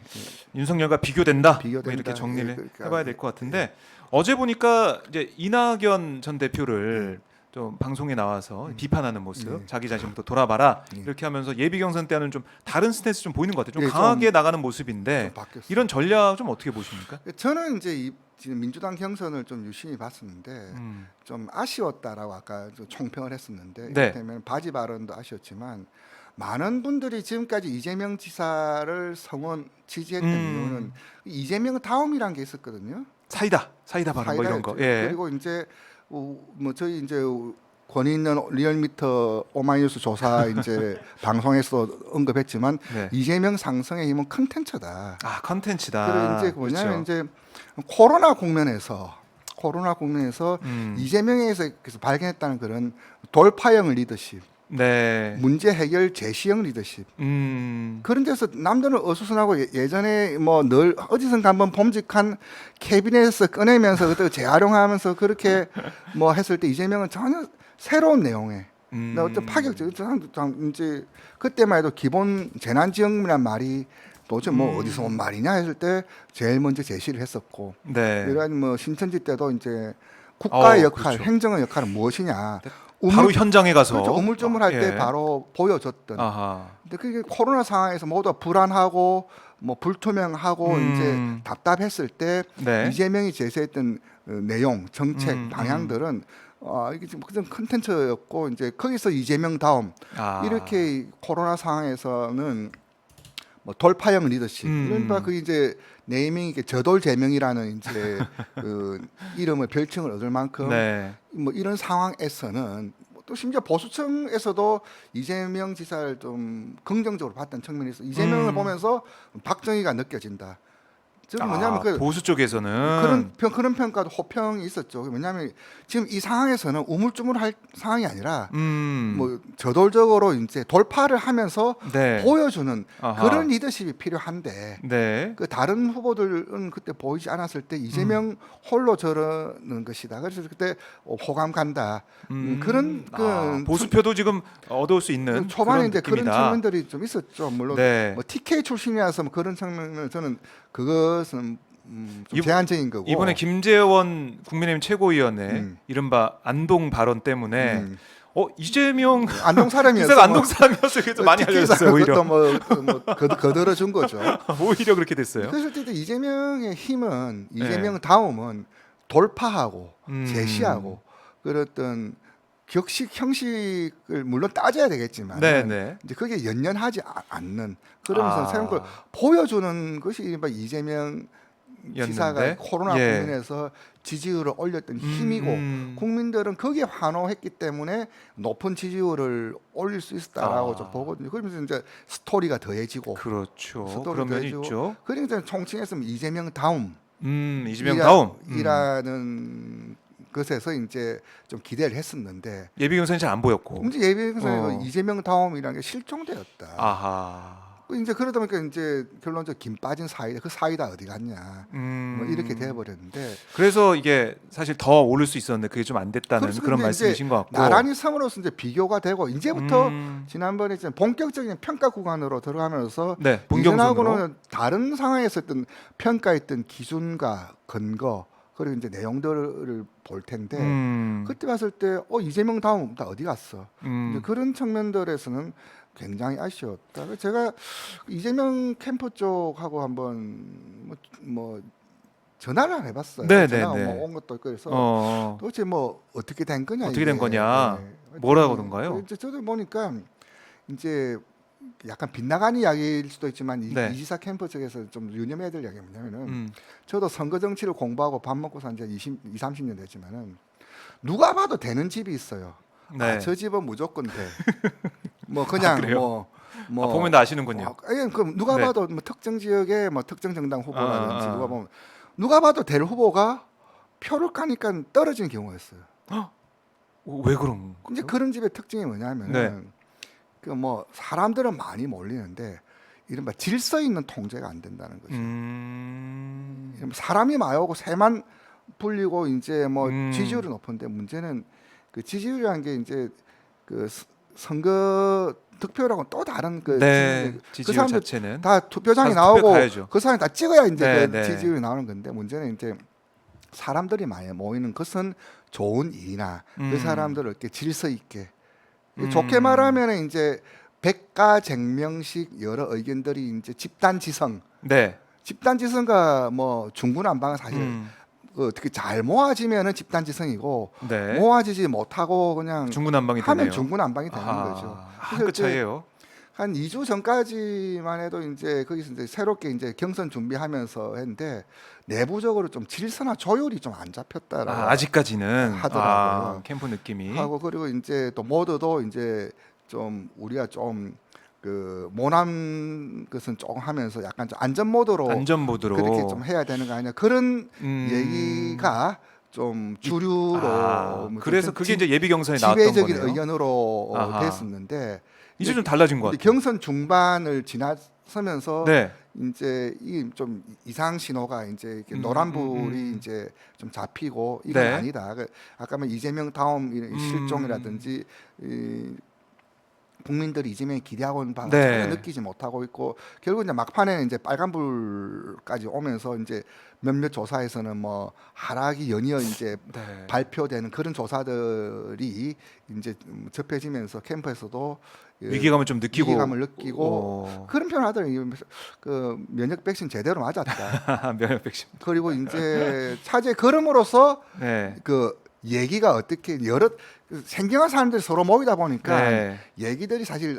Speaker 1: 윤석열과 비교된다.
Speaker 2: 비교된다.
Speaker 1: 뭐 이렇게 정리를
Speaker 2: 예, 그러니까
Speaker 1: 해봐야 될 것 같은데 어제 보니까 이제 이낙연 전 대표를 좀 방송에 나와서 비판하는 모습, 자기 자신부터 돌아봐라 이렇게 하면서 예비 경선 때는 좀 다른 스탠스 좀 보이는 것 같아요. 좀
Speaker 2: 예,
Speaker 1: 강하게
Speaker 2: 좀
Speaker 1: 나가는 모습인데
Speaker 2: 좀 바뀌었어요.
Speaker 1: 이런 전략 좀 어떻게 보십니까?
Speaker 2: 저는 이제 지금 민주당 경선을 좀 유심히 봤었는데 좀 아쉬웠다라고 아까 총평을 했었는데
Speaker 1: 네.
Speaker 2: 이를테면 바지 발언도 아쉬웠지만 많은 분들이 지금까지 이재명 지사를 지지했던 이유는 이재명 다음이란 게 있었거든요.
Speaker 1: 사이다 발언 뭐 이런 거.
Speaker 2: 사이다였죠.
Speaker 1: 예.
Speaker 2: 그리고 이제 뭐 저희 이제 권위 있는 리얼미터 오마이뉴스 조사 이제 방송에서 언급했지만
Speaker 1: 네.
Speaker 2: 이재명 상승의 힘은 컨텐츠다.
Speaker 1: 아, 컨텐츠다.
Speaker 2: 그리고 이제 뭐냐면
Speaker 1: 그렇죠.
Speaker 2: 이제 코로나 국면에서 이재명에서 그래서 발견했다는 그런 돌파형 리더십.
Speaker 1: 네.
Speaker 2: 문제 해결 제시형 리더십. 그런 데서 남들은 어수선하고 예전에 뭐 늘 어디선가 한번 범직한 캐비넷에서 꺼내면서 그때 재활용하면서 그렇게 뭐 했을 때 이재명은 전혀 새로운 내용에 어떤 파격적 이제 그때만 해도 기본 재난지원금이란 말이 도대체 뭐 어디서 온 말이냐 했을 때 제일 먼저 제시를 했었고
Speaker 1: 네.
Speaker 2: 이런 뭐 신천지 때도 이제 국가의 역할,
Speaker 1: 그렇죠.
Speaker 2: 행정의 역할은 무엇이냐
Speaker 1: 바로 현장에 가서
Speaker 2: 그렇죠. 우물쭈물할
Speaker 1: 예.
Speaker 2: 때 바로 보여줬던.
Speaker 1: 아하.
Speaker 2: 근데 그게 코로나 상황에서 모두 불안하고 뭐 불투명하고 이제 답답했을 때
Speaker 1: 네.
Speaker 2: 이재명이 제시했던 내용, 정책, 방향들은 이게 지금 큰 컨텐츠였고 이제 거기서 이재명 다음 이렇게 코로나 상황에서는 뭐 돌파형 리더십 이른바 그 이제 네이밍이 저돌 제명이라는 이제 그 이름을 별칭을 얻을 만큼
Speaker 1: 네.
Speaker 2: 뭐 이런 상황에서는 또 심지어 보수층에서도 이재명 지사를 좀 긍정적으로 봤던 측면이 있어. 이재명을 보면서 박정희가 느껴진다. 즉 뭐냐면 그
Speaker 1: 보수 쪽에서는
Speaker 2: 그런 평가도 호평이 있었죠. 왜냐하면 지금 이 상황에서는 우물쭈물할 상황이 아니라 뭐 저돌적으로 이제 돌파를 하면서
Speaker 1: 네.
Speaker 2: 보여주는
Speaker 1: 아하.
Speaker 2: 그런 리더십이 필요한데
Speaker 1: 네.
Speaker 2: 그 다른 후보들은 그때 보이지 않았을 때 이재명 홀로 저러는 것이다. 그래서 그때 호감 간다. 그런
Speaker 1: 보수표도 지금 얻을 수 있는
Speaker 2: 초반에
Speaker 1: 그런
Speaker 2: 이제 그런
Speaker 1: 느낌이다.
Speaker 2: 측면들이 좀 있었죠. 물론
Speaker 1: 네.
Speaker 2: 뭐 TK 출신이라서 뭐 그런 측면을 저는 그것은 좀 제한적인 거고
Speaker 1: 이번에 김재원 국민의힘 최고위원회 이른바 안동 발언 때문에 이재명
Speaker 2: 안동 사람이었어.
Speaker 1: 기사가 안동 사람이었어요. 그래서 많이 알려졌어요. 오히려
Speaker 2: 뭐 거들어 준 거죠.
Speaker 1: 오히려 그렇게 됐어요.
Speaker 2: 그래서 그때 이재명의 힘은
Speaker 1: 네.
Speaker 2: 이재명 다음은 돌파하고 제시하고 그랬던 격식 형식을 물론 따져야 되겠지만
Speaker 1: 네네.
Speaker 2: 이제 그게 연연하지 않는 그러면서 새로운 걸 보여주는 것이 이른바 이재명 지사가 코로나 국면에서 지지율을 올렸던 힘이고 국민들은 거기에 환호했기 때문에 높은 지지율을 올릴 수 있었다라고 좀 보거든요. 그러면서 이제 스토리가 더해지고
Speaker 1: 그렇죠. 그런 면이 있죠.
Speaker 2: 그러니까 총칭했으면 이재명 다음
Speaker 1: 이재명 다음
Speaker 2: 이라는 것에서 이제 좀 기대를 했었는데
Speaker 1: 예비 경선이 잘 안 보였고
Speaker 2: 문제 예비 경선에서 이재명 다음이라는 게 실종되었다.
Speaker 1: 아하.
Speaker 2: 이제 그러다 보니까 이제 결론적으로 김 빠진 사이다. 그 사이다 어디 갔냐. 뭐 이렇게 돼버렸는데.
Speaker 1: 그래서 이게 사실 더 오를 수 있었는데 그게 좀 안 됐다는 그런 말씀이신 것 같고.
Speaker 2: 나란히 섬으로서 이제 비교가 되고 이제부터 지난번에 이제 본격적인 평가 구간으로 들어가면서 이전하고는 다른 상황에서 했던 평가했던 기준과 근거 그리고 이제 내용들을 볼 텐데 그때 봤을 때 이재명 다음 다 어디 갔어? 이제 그런 측면들에서는 굉장히 아쉬웠다. 제가 이재명 캠프 쪽하고 한번 뭐 전화를 안 해봤어요. 전화가 뭐 온 것도 있고 그래서 도대체 뭐 어떻게 된 거냐?
Speaker 1: 어떻게 된 거냐? 뭐라고 하던가요?
Speaker 2: 이제 저도 보니까 이제 약간 빗나간 이야기일 수도 있지만 이지사 캠프 쪽에서 좀 유념해야 될 이야기가 뭐냐면은 저도 선거 정치를 공부하고 밥 먹고 산 지 30년 됐지만은 누가 봐도 되는 집이 있어요. 저 집은 무조건 돼. 뭐 그냥
Speaker 1: 보면 다 아시는군요.
Speaker 2: 그럼 누가 봐도 뭐 특정 지역의 뭐 특정 정당 후보라든지 누가 보면 누가 봐도 될 후보가 표를 까니까 떨어지는 경우가 있어요.
Speaker 1: 왜 그런 거죠?
Speaker 2: 이제 그런 집의 특징이 뭐냐면은 그 뭐 사람들은 많이 몰리는데 이른바 질서 있는 통제가 안 된다는 거죠. 사람이 많이 오고 새만 불리고 이제 뭐 지지율이 높은데 문제는 그 지지율이라는 게 이제 그 선거 득표라고는 또 다른 그
Speaker 1: 지지율
Speaker 2: 사람들
Speaker 1: 자체는
Speaker 2: 다 투표장에 나오고
Speaker 1: 가야죠.
Speaker 2: 그 사람이 다 찍어야 이제 그 지지율이 나오는 건데 문제는 이제 사람들이 많이 모이는 것은 좋은 일이나 그 사람들을 이렇게 질서 있게 좋게 말하면 이제 백가쟁명식 여러 의견들이 이제 집단지성, 집단지성과 뭐 중구난방은 사실 어떻게 잘 모아지면은 집단지성이고 모아지지 못하고 그냥
Speaker 1: 중구난방이
Speaker 2: 하면
Speaker 1: 되네요.
Speaker 2: 중구난방이 되는 거죠.
Speaker 1: 그 차이예요.
Speaker 2: 한 2주 전까지만 해도 이제 거기서 이제 새롭게 이제 경선 준비하면서 했는데 내부적으로 좀 질서나 조율이 좀 안 잡혔다라고
Speaker 1: 아직까지는
Speaker 2: 하더라고요.
Speaker 1: 캠프 느낌이
Speaker 2: 하고 그리고 이제 또 모두도 이제 좀 우리가 좀 그 모난 것은 조금 하면서 약간 좀 안전 모드로 그렇게 좀 해야 되는 거 아니냐 그런 얘기가 좀 주류로 뭐
Speaker 1: 그래서
Speaker 2: 좀
Speaker 1: 그게 이제 예비 경선에 나왔던
Speaker 2: 지배적인
Speaker 1: 거네요.
Speaker 2: 의견으로
Speaker 1: 아하.
Speaker 2: 됐었는데
Speaker 1: 이제 좀 달라진 것
Speaker 2: 근데
Speaker 1: 같아요.
Speaker 2: 경선 중반을 지나서면서
Speaker 1: 네.
Speaker 2: 이제 이 좀 이상 신호가 이제 이렇게
Speaker 1: 음,
Speaker 2: 노란불이 이제 좀 잡히고 이건
Speaker 1: 네.
Speaker 2: 아니다. 아까 뭐 이재명 다음 이 실종이라든지 이 국민들이 이재명이 기대하고 있는 바가
Speaker 1: 네.
Speaker 2: 전혀 느끼지 못하고 있고 결국 이제 막판에 이제 빨간불까지 오면서 이제 몇몇 조사에서는 뭐 하락이 연이어 이제
Speaker 1: 네.
Speaker 2: 발표되는 그런 조사들이 이제 접해지면서 캠프에서도
Speaker 1: 위기감을 좀 느끼고
Speaker 2: 위기감을 느끼고 그런 표현을 하더라고요. 그 면역 백신 제대로 맞았다.
Speaker 1: 면역 백신.
Speaker 2: 그리고 이제 차제 걸음으로써
Speaker 1: 네.
Speaker 2: 그 얘기가 어떻게 여러 생경한 사람들이 서로 모이다 보니까
Speaker 1: 네.
Speaker 2: 얘기들이 사실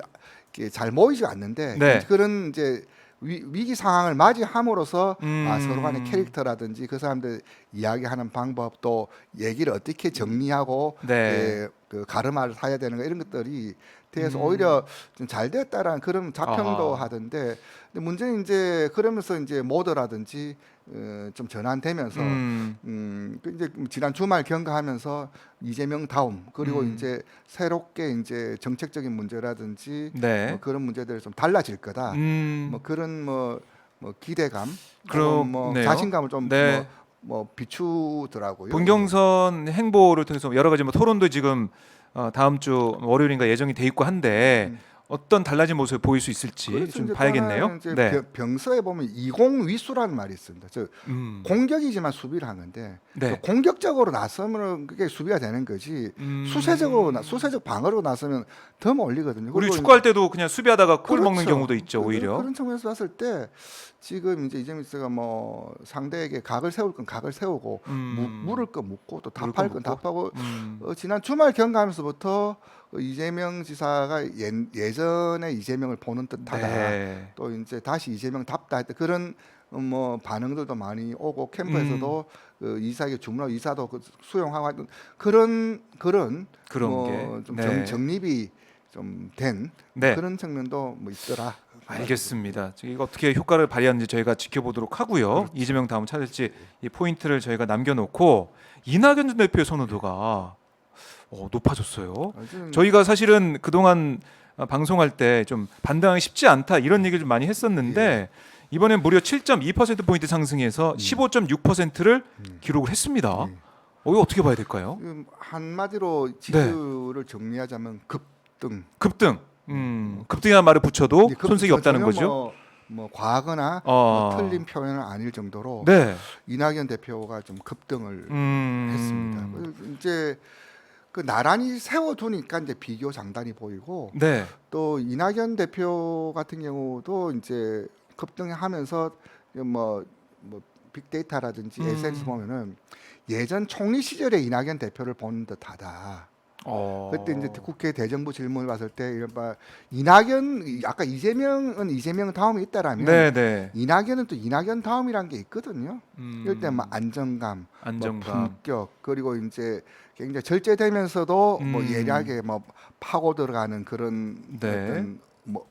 Speaker 2: 이렇게 잘 모이지 않는데
Speaker 1: 네.
Speaker 2: 그런 이제 위기 상황을 맞이함으로써 서로 간의
Speaker 1: 음.
Speaker 2: 캐릭터라든지 그 사람들 이야기하는 방법 또 얘기를 어떻게 정리하고
Speaker 1: 네.
Speaker 2: 그 가르마를 사야 되는 거 이런 것들이 돼서 오히려 좀 잘 됐다라는 그런 자평도
Speaker 1: 아하.
Speaker 2: 하던데 근데 문제는 이제 그러면서 이제 모드라든지 좀 전환되면서 그 이제 지난 주말 경과하면서 이재명 다음 그리고 이제 새롭게 이제 정책적인 문제라든지
Speaker 1: 네.
Speaker 2: 뭐 그런 문제들이 좀 달라질 거다. 뭐 그런 뭐 기대감, 혹은 뭐
Speaker 1: 그렇네요.
Speaker 2: 자신감을 좀
Speaker 1: 네.
Speaker 2: 뭐 비추더라고요.
Speaker 1: 본경선 행보를 통해서 여러 가지 뭐 토론도 지금 다음 주 월요일인가 예정이 돼 있고 한데 어떤 달라진 모습을 보일 수 있을지
Speaker 2: 그렇죠.
Speaker 1: 좀
Speaker 2: 이제
Speaker 1: 봐야겠네요.
Speaker 2: 또 하나는 이제
Speaker 1: 네.
Speaker 2: 병서에 보면 이공위수라는 말이 있습니다. 저 공격이지만 수비를 하는데
Speaker 1: 네.
Speaker 2: 그 공격적으로 나서면 그게 수비가 되는 거지. 수세적 방어로 나서면 더 몰리거든요.
Speaker 1: 우리
Speaker 2: 그리고
Speaker 1: 축구할 때도 그냥 수비하다가 골 먹는
Speaker 2: 그렇죠.
Speaker 1: 경우도 있죠, 오히려.
Speaker 2: 그런 측면에서 봤을 때 지금 이제 이재명 씨가 뭐 상대에게 각을 세울 건 각을 세우고 물을 건 묻고 또
Speaker 1: 물을
Speaker 2: 답할
Speaker 1: 건
Speaker 2: 건
Speaker 1: 묻고.
Speaker 2: 답하고 지난 주말 경과하면서부터 이재명 지사가 예전에 이재명을 보는 듯하다.
Speaker 1: 네.
Speaker 2: 또 이제 다시 이재명답다 했던 그런 뭐 반응들도 많이 오고 캠프에서도 그 이사에게 주문하고 이사도 그 수용하고 하던 그런
Speaker 1: 그런
Speaker 2: 뭐좀
Speaker 1: 게. 네.
Speaker 2: 정립이 좀 된
Speaker 1: 네.
Speaker 2: 그런 측면도 뭐 있더라.
Speaker 1: 알겠습니다. 이거 어떻게 효과를 발휘하는지 저희가 지켜보도록 하고요.
Speaker 2: 그렇죠.
Speaker 1: 이재명 다음 찾을지 이 포인트를 저희가 남겨놓고 이낙연 전 대표의 선호도가 높아졌어요.
Speaker 2: 요즘
Speaker 1: 저희가 사실은 그동안 방송할 때 좀 반등하기 쉽지 않다 이런 얘기를 좀 많이 했었는데 이번엔 무려 7.2% 포인트 상승해서 15.6%를 기록을 했습니다. 이거 어떻게 봐야 될까요?
Speaker 2: 한마디로 지수를 정리하자면 급등.
Speaker 1: 급등. 급등이라는 말을 붙여도
Speaker 2: 네,
Speaker 1: 손색이 없다는
Speaker 2: 전혀
Speaker 1: 거죠.
Speaker 2: 뭐 과하거나 틀린 표현은 아닐 정도로
Speaker 1: 네.
Speaker 2: 이낙연 대표가 좀 급등을 했습니다. 이제 그 나란히 세워두니까 이제 비교 장단이 보이고
Speaker 1: 네.
Speaker 2: 또 이낙연 대표 같은 경우도 이제 급등하면서 뭐 빅데이터라든지 SNS 보면은 예전 총리 시절의 이낙연 대표를 본 듯하다. 그때 이제 국회 대정부 질문을 봤을 때 이른바 이낙연 아까 이재명은 이재명 다음이 있다라면
Speaker 1: 네.
Speaker 2: 이낙연은 또 이낙연 다음이란 게 있거든요. 이럴 때 뭐 안정감,
Speaker 1: 안정감.
Speaker 2: 뭐 품격 그리고 이제 굉장히 절제되면서도 뭐 예리하게 뭐 파고 들어가는 그런
Speaker 1: 네.
Speaker 2: 어떤 뭐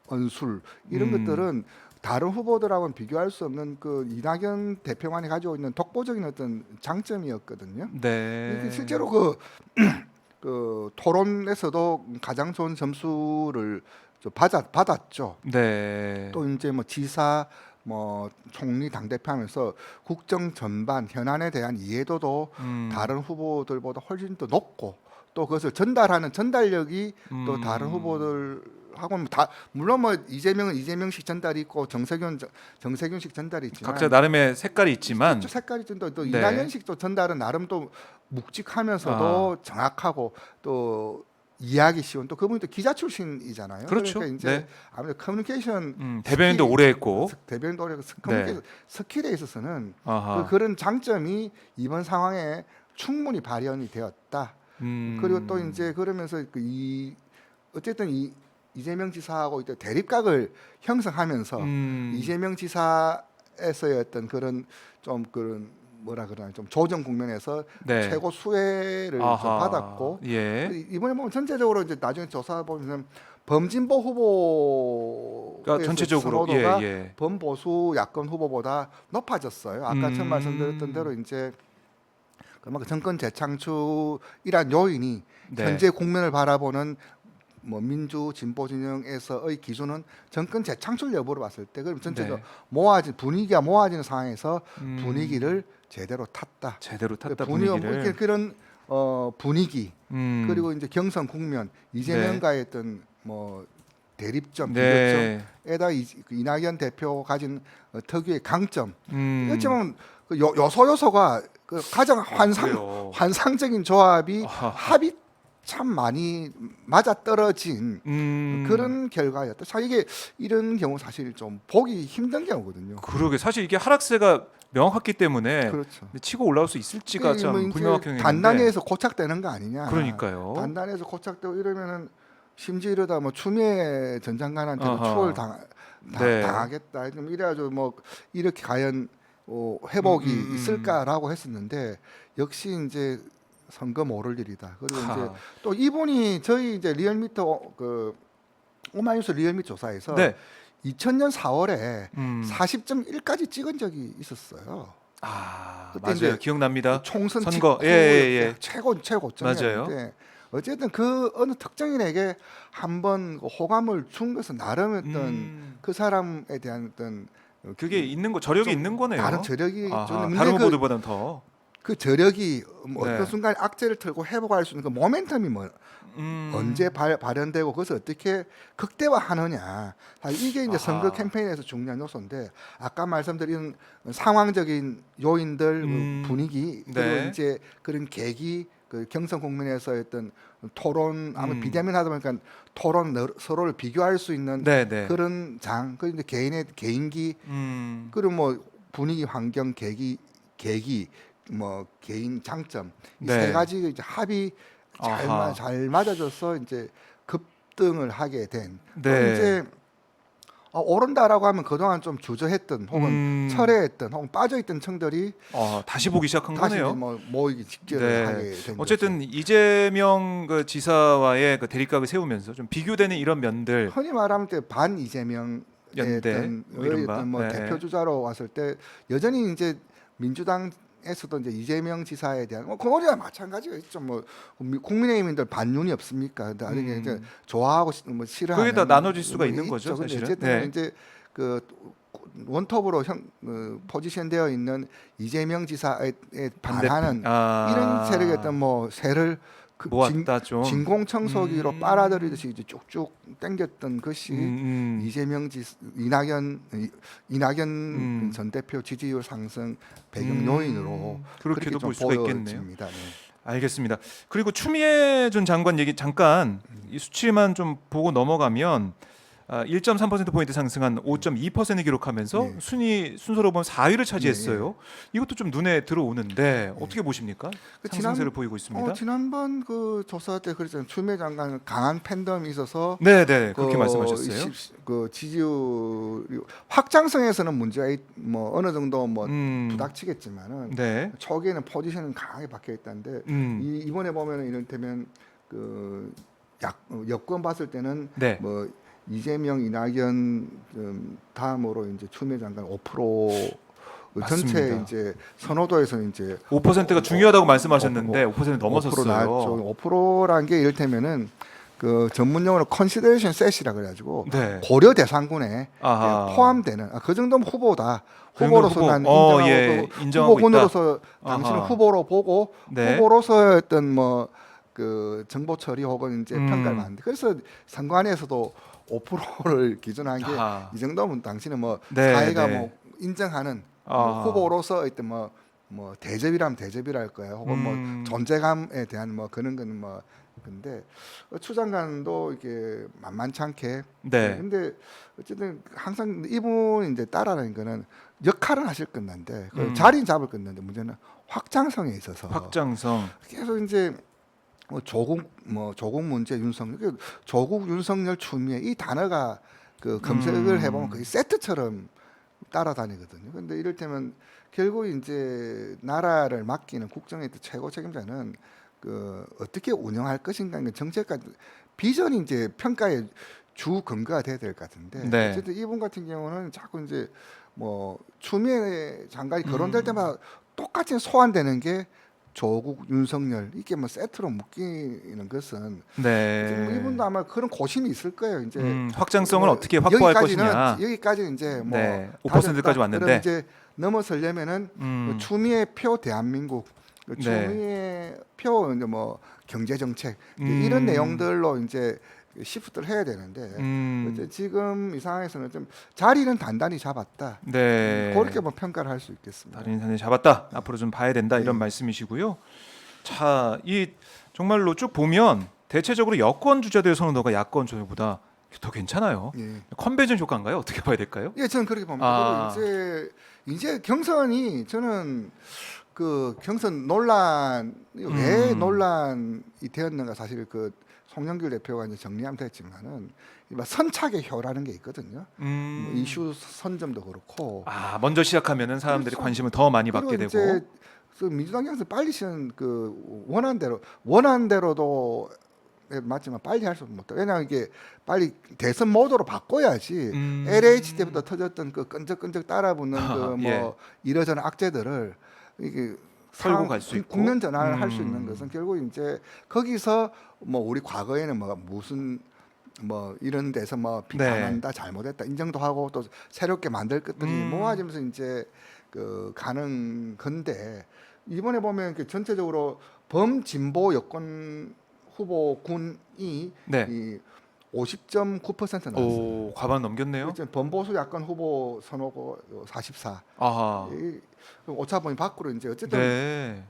Speaker 2: 언술 이런 것들은 다른 후보들하고는 비교할 수 없는 그 이낙연 대표만이 가지고 있는 독보적인 어떤 장점이었거든요.
Speaker 1: 네.
Speaker 2: 실제로 그 토론에서도 가장 좋은 점수를 받았죠.
Speaker 1: 네.
Speaker 2: 또 이제 뭐 지사 뭐 총리 당대표 하면서 국정 전반 현안에 대한 이해도도 다른 후보들보다 훨씬 더 높고 또 그것을 전달하는 전달력이 또 다른 후보들하고는 다 물론 뭐 이재명은 이재명식 전달이 있고 정세균식 전달이 있지만
Speaker 1: 각자 나름의 색깔이 있지만
Speaker 2: 색깔이 좀 또
Speaker 1: 네.
Speaker 2: 이낙연식 또 전달은 나름 또 묵직하면서도 정확하고 또 이해하기 쉬운 또 그분이 또 기자 출신이잖아요.
Speaker 1: 그렇죠.
Speaker 2: 그러니까 이제
Speaker 1: 네.
Speaker 2: 아무래도 커뮤니케이션
Speaker 1: 대변인도 오래 했고
Speaker 2: 대변인도 오래 했고 커뮤니케이션 스킬에 있어서는
Speaker 1: 아하.
Speaker 2: 그런 장점이 이번 상황에 충분히 발현이 되었다. 그리고 또 이제 그러면서 어쨌든 이재명 지사하고 이제 대립각을 형성하면서 이재명 지사에서의 어떤 그런 좀 그런 뭐라 그러나 좀 조정 국면에서
Speaker 1: 네.
Speaker 2: 최고 수혜를 좀
Speaker 1: 아하.
Speaker 2: 받았고
Speaker 1: 예.
Speaker 2: 이번에 보면 전체적으로 이제 나중에 조사 보면 범진보 후보
Speaker 1: 그러니까 전체적으로
Speaker 2: 선호도가
Speaker 1: 예.
Speaker 2: 범보수 야권 후보보다 높아졌어요. 아까 처음 말씀드렸던 대로 이제 그만큼 정권 재창출이란 요인이
Speaker 1: 네.
Speaker 2: 현재 국면을 바라보는 뭐 민주 진보 진영에서의 기준은 정권 재창출 여부로 봤을 때 그럼 전체적으로
Speaker 1: 네.
Speaker 2: 모아진 분위기가 모아지는 상황에서
Speaker 1: 음.
Speaker 2: 분위기를 제대로 탔다.
Speaker 1: 제대로 탔다
Speaker 2: 분위기가 뭐
Speaker 1: 분위기를.
Speaker 2: 이렇게 그런 분위기 그리고 이제 경선 국면
Speaker 1: 네.
Speaker 2: 이재명과의 어떤 뭐 대립점
Speaker 1: 네.
Speaker 2: 비교점에다 이낙연 대표 가진 특유의 강점
Speaker 1: 음.
Speaker 2: 어쩌면 그 요소가 그 가장
Speaker 1: 그래요.
Speaker 2: 환상적인 조합이
Speaker 1: 아하.
Speaker 2: 합이 참 많이 맞아 떨어진 그런 결과였다. 자 이게 이런 경우 사실 좀 보기 힘든 경우거든요.
Speaker 1: 그러게 사실 이게 하락세가 명확했기 때문에
Speaker 2: 그렇죠.
Speaker 1: 근데 치고 올라올 수 있을지가
Speaker 2: 이게 뭐
Speaker 1: 참
Speaker 2: 이제
Speaker 1: 불명확한 경우인데.
Speaker 2: 단단해서 고착되는 거 아니냐.
Speaker 1: 그러니까요.
Speaker 2: 단단해서 고착되고 이러면은 심지어 이러다 뭐 추미애 전 장관한테도
Speaker 1: 아하.
Speaker 2: 추월
Speaker 1: 네.
Speaker 2: 당하겠다. 좀 이래가지고 뭐 이렇게 과연 회복이
Speaker 1: 음.
Speaker 2: 있을까라고 했었는데 역시 이제 선거 모를 일이다. 그리고 이제
Speaker 1: 하.
Speaker 2: 또 이분이 저희 이제 리얼미터 그 오마이뉴스 리얼미 조사에서
Speaker 1: 네.
Speaker 2: 2000년 4월에
Speaker 1: 음.
Speaker 2: 40.1까지 찍은 적이 있었어요.
Speaker 1: 아
Speaker 2: 그때
Speaker 1: 맞아요.
Speaker 2: 이제
Speaker 1: 기억납니다.
Speaker 2: 총선
Speaker 1: 선거.
Speaker 2: 직후
Speaker 1: 예.
Speaker 2: 최고점이었는데 어쨌든 그 어느 특정인에게 한번 호감을 준 것은 나름 어떤 그 사람에 대한 어떤
Speaker 1: 그게 있는 거 저력이
Speaker 2: 좀
Speaker 1: 있는 거네요.
Speaker 2: 다른 저력이
Speaker 1: 아하,
Speaker 2: 좀
Speaker 1: 다른
Speaker 2: 그,
Speaker 1: 후보들보다는 더.
Speaker 2: 그 저력이 뭐
Speaker 1: 네.
Speaker 2: 어떤 순간 악재를 털고 회복할 수 있는 그 모멘텀이 뭐 언제 발현되고 그것을 어떻게 극대화하느냐. 이게 이제 선거
Speaker 1: 아하.
Speaker 2: 캠페인에서 중요한 요소인데 아까 말씀드린 상황적인 요인들 분위기 그리고
Speaker 1: 네.
Speaker 2: 이제 그런 계기 그 경선 국면에서 어떤 토론 아무 비대면 하다 보니까 토론 서로를 비교할 수 있는
Speaker 1: 네네.
Speaker 2: 그런 장 그리고 이제 개인의 개인기
Speaker 1: 음.
Speaker 2: 그리고 뭐 분위기 환경 계기 뭐 개인 장점 이
Speaker 1: 네.
Speaker 2: 세 가지 이제 합이
Speaker 1: 아하.
Speaker 2: 잘 맞아져서 이제 급등을 하게 된. 또
Speaker 1: 네.
Speaker 2: 이제 오른다라고 하면 그동안 좀 주저했던 혹은 철회했던 혹은 빠져있던 층들이
Speaker 1: 다시 보기 시작한
Speaker 2: 다시 이제
Speaker 1: 거네요.
Speaker 2: 뭐 모이기 직전을
Speaker 1: 네.
Speaker 2: 하게 된
Speaker 1: 어쨌든 이재명 그 지사와의 그 대립각을 세우면서 좀 비교되는 이런 면들.
Speaker 2: 거죠. 흔히 말하면 반 이재명
Speaker 1: 연대,
Speaker 2: 어떤
Speaker 1: 뭐 이른바.
Speaker 2: 어떤 뭐
Speaker 1: 네.
Speaker 2: 대표 주자로 왔을 때 여전히 이제 민주당에서도 이제 이재명 지사에 대한 그거야 마찬가지겠죠. 뭐 국민의힘인들 반윤이 없습니까? 근데 아직 이제 좋아하고 뭐 싫어하는
Speaker 1: 그게 다 나눠질 수가
Speaker 2: 부분이
Speaker 1: 있는 거죠,
Speaker 2: 있죠. 근데
Speaker 1: 사실은.
Speaker 2: 어쨌든
Speaker 1: 네.
Speaker 2: 이제 그 원톱으로 포지션되어 있는 이재명 지사에 반하는 이런 세력의 어떤 뭐 새를
Speaker 1: 모았다 좀.
Speaker 2: 진공청소기로 빨아들이듯이 이제 쭉쭉 당겼던 것이 이재명 이낙연 전 대표 지지율 상승 배경 요인으로
Speaker 1: 그렇게도
Speaker 2: 좀
Speaker 1: 볼 수가 있겠네요.
Speaker 2: 보여집니다. 네.
Speaker 1: 알겠습니다. 그리고 추미애 전 장관 얘기 잠깐 이 수치만 좀 보고 넘어가면 1.3% 상승한 5.2% 기록하면서
Speaker 2: 네.
Speaker 1: 순위 순서로 보면 4위를 차지했어요. 이것도 좀 눈에 들어오는데 어떻게 보십니까? 상승세를 보이고 있습니다.
Speaker 2: 지난번 그 조사 때 그랬잖아요. 추미애 장관 강한 팬덤이 있어서
Speaker 1: 네, 그렇게 말씀하셨어요.
Speaker 2: 그 지지율 확장성에서는 문제가 뭐 어느 정도 뭐 부닥치겠지만은
Speaker 1: 네.
Speaker 2: 초기에는 포지션은 강하게 박혀 있다는데 이번에 보면은 이를테면 그 여권 봤을 때는
Speaker 1: 네.
Speaker 2: 뭐 이재명, 이낙연 다음으로 이제 추미애 장관 5% 전체
Speaker 1: 맞습니다.
Speaker 2: 이제 선호도에서 이제
Speaker 1: 5%가 중요하다고 말씀하셨는데 5% 넘어섰어요.
Speaker 2: 5% 나왔죠. 5%라는 게 이를테면은 그 전문용어로 컨시더레이션 셋이라 그래가지고
Speaker 1: 네.
Speaker 2: 고려 대상군에
Speaker 1: 아하.
Speaker 2: 포함되는 그 정도면 후보다.
Speaker 1: 그 정도
Speaker 2: 후보로서
Speaker 1: 후보.
Speaker 2: 난 인정하고
Speaker 1: 예,
Speaker 2: 그
Speaker 1: 인정하고
Speaker 2: 후보군으로서
Speaker 1: 있다.
Speaker 2: 당신을
Speaker 1: 아하.
Speaker 2: 후보로 보고
Speaker 1: 네.
Speaker 2: 후보로서 어떤 뭐 그 정보 처리 혹은 이제 평가를 받는데 그래서 선관위에서도 5%를 기준한 게
Speaker 1: 아하.
Speaker 2: 이 정도면 당신은 뭐
Speaker 1: 네,
Speaker 2: 사회가
Speaker 1: 네.
Speaker 2: 뭐 인정하는
Speaker 1: 아하.
Speaker 2: 뭐 후보로서 어떤 뭐 대접이라면 대접이랄 거예요. 혹은 뭐 존재감에 대한 뭐 그런 거는 뭐 근데 추 장관도 이게 만만치 않게
Speaker 1: 네.
Speaker 2: 근데 어쨌든 항상 이분 이제 따라하는 거는 역할은 하실 건데 자리는 잡을 건데 문제는 확장성에 있어서
Speaker 1: 확장성.
Speaker 2: 계속 이제 조국 문제 윤석열 조국 윤석열 추미애 이 단어가 그 검색을 해보면 거의 세트처럼 따라다니거든요. 근데 이를테면 결국 이제 나라를 맡기는 국정의 최고 책임자는 그 어떻게 운영할 것인가 정책과 비전이 이제 평가의 주 근거가 돼야 될 것 같은데
Speaker 1: 네.
Speaker 2: 어쨌든 이분 같은 경우는 자꾸 이제 뭐 추미애 장관이 거론될 때마다 똑같이 소환되는 게 조국, 윤석열 이게 뭐 세트로 묶이는 것은
Speaker 1: 네.
Speaker 2: 지금 이분도 아마 그런 고심이 있을 거예요. 이제
Speaker 1: 확장성을
Speaker 2: 뭐
Speaker 1: 어떻게 확보할 것이냐.
Speaker 2: 여기까지는 이제 뭐
Speaker 1: 네.
Speaker 2: 다졌다.
Speaker 1: 5%까지 왔는데
Speaker 2: 그럼 이제 넘어서려면은 그 추미애 표 대한민국, 그
Speaker 1: 네.
Speaker 2: 추미애 표 이제 뭐 경제 정책 이런 내용들로 이제 시프트를 해야 되는데 이제 지금 이 상황에서는 좀 자리는 단단히 잡았다.
Speaker 1: 네.
Speaker 2: 그렇게 뭐 평가를 할 수 있겠습니다.
Speaker 1: 다른 인산을 잡았다. 앞으로 좀 봐야 된다 이런 말씀이시고요. 자, 이 정말로 쭉 보면 대체적으로 여권 주자들의 선호도가 야권 주자보다 더 괜찮아요.
Speaker 2: 예.
Speaker 1: 컨벤션 효과인가요? 어떻게 봐야 될까요?
Speaker 2: 예, 저는 그렇게 봅니다. 그리고 이제 경선이 저는 그 경선 논란 왜 논란이 되었는가 사실 그 송영길 대표가 이제 정리하면 됐지만은 선착의 효라는 게 있거든요. 뭐 이슈 선점도 그렇고.
Speaker 1: 아, 먼저 시작하면은 사람들이
Speaker 2: 그렇죠.
Speaker 1: 관심을 더 많이 받게
Speaker 2: 그리고
Speaker 1: 되고.
Speaker 2: 이제 그 민주당 경선 빨리 시는 그 원한 대로도 맞지만 빨리 할 수 없다. 왜냐하면 이게 빨리 대선 모드로 바꿔야지 LH 때부터 터졌던 그 끈적끈적 따라붙는 그 뭐
Speaker 1: 예.
Speaker 2: 이러저런 악재들을 이게
Speaker 1: 털고 갈수 있고.
Speaker 2: 국면 전환을 할 수 있는 것은 결국 이제 거기서 뭐 우리 과거에는 뭐 무슨 뭐 이런 데서 뭐 비판한다 잘못했다 인정도 하고 또 새롭게 만들 것들이 모아지면서 이제 그 가는 건데 이번에 보면 그 전체적으로 범진보 여권 후보군이
Speaker 1: 네.
Speaker 2: 이 50.9% 나왔어요.
Speaker 1: 오, 과반 넘겼네요.
Speaker 2: 범보수 야권 후보 선호고 44.
Speaker 1: 아하.
Speaker 2: 오차범위 밖으로 이제 어쨌든
Speaker 1: 네.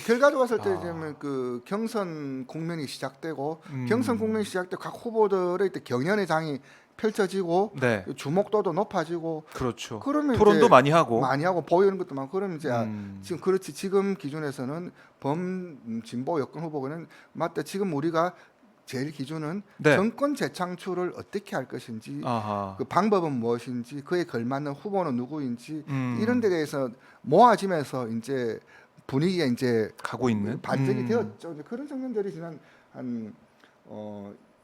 Speaker 2: 결과로 봤을 때 이제는 그 경선 국면이 시작되고 경선 국면이 시작돼 각 후보들의 경연의 장이 펼쳐지고
Speaker 1: 네.
Speaker 2: 주목도도 높아지고
Speaker 1: 그렇죠.
Speaker 2: 그러면
Speaker 1: 토론도
Speaker 2: 이제
Speaker 1: 많이 하고.
Speaker 2: 보이는 것도 많고 그러면 이제
Speaker 1: 음.
Speaker 2: 지금 그렇지 지금 기준에서는 범진보 여권 후보는 맞다 지금 우리가 제일 기준은
Speaker 1: 네.
Speaker 2: 정권 재창출을 어떻게 할 것인지
Speaker 1: 아하.
Speaker 2: 그 방법은 무엇인지 그에 걸맞는 후보는 누구인지
Speaker 1: 음.
Speaker 2: 이런 데 대해서 모아지면서 이제 분위기가 이제
Speaker 1: 가고 있는
Speaker 2: 반전이 되었죠. 이제 그런 장면들이 지난 한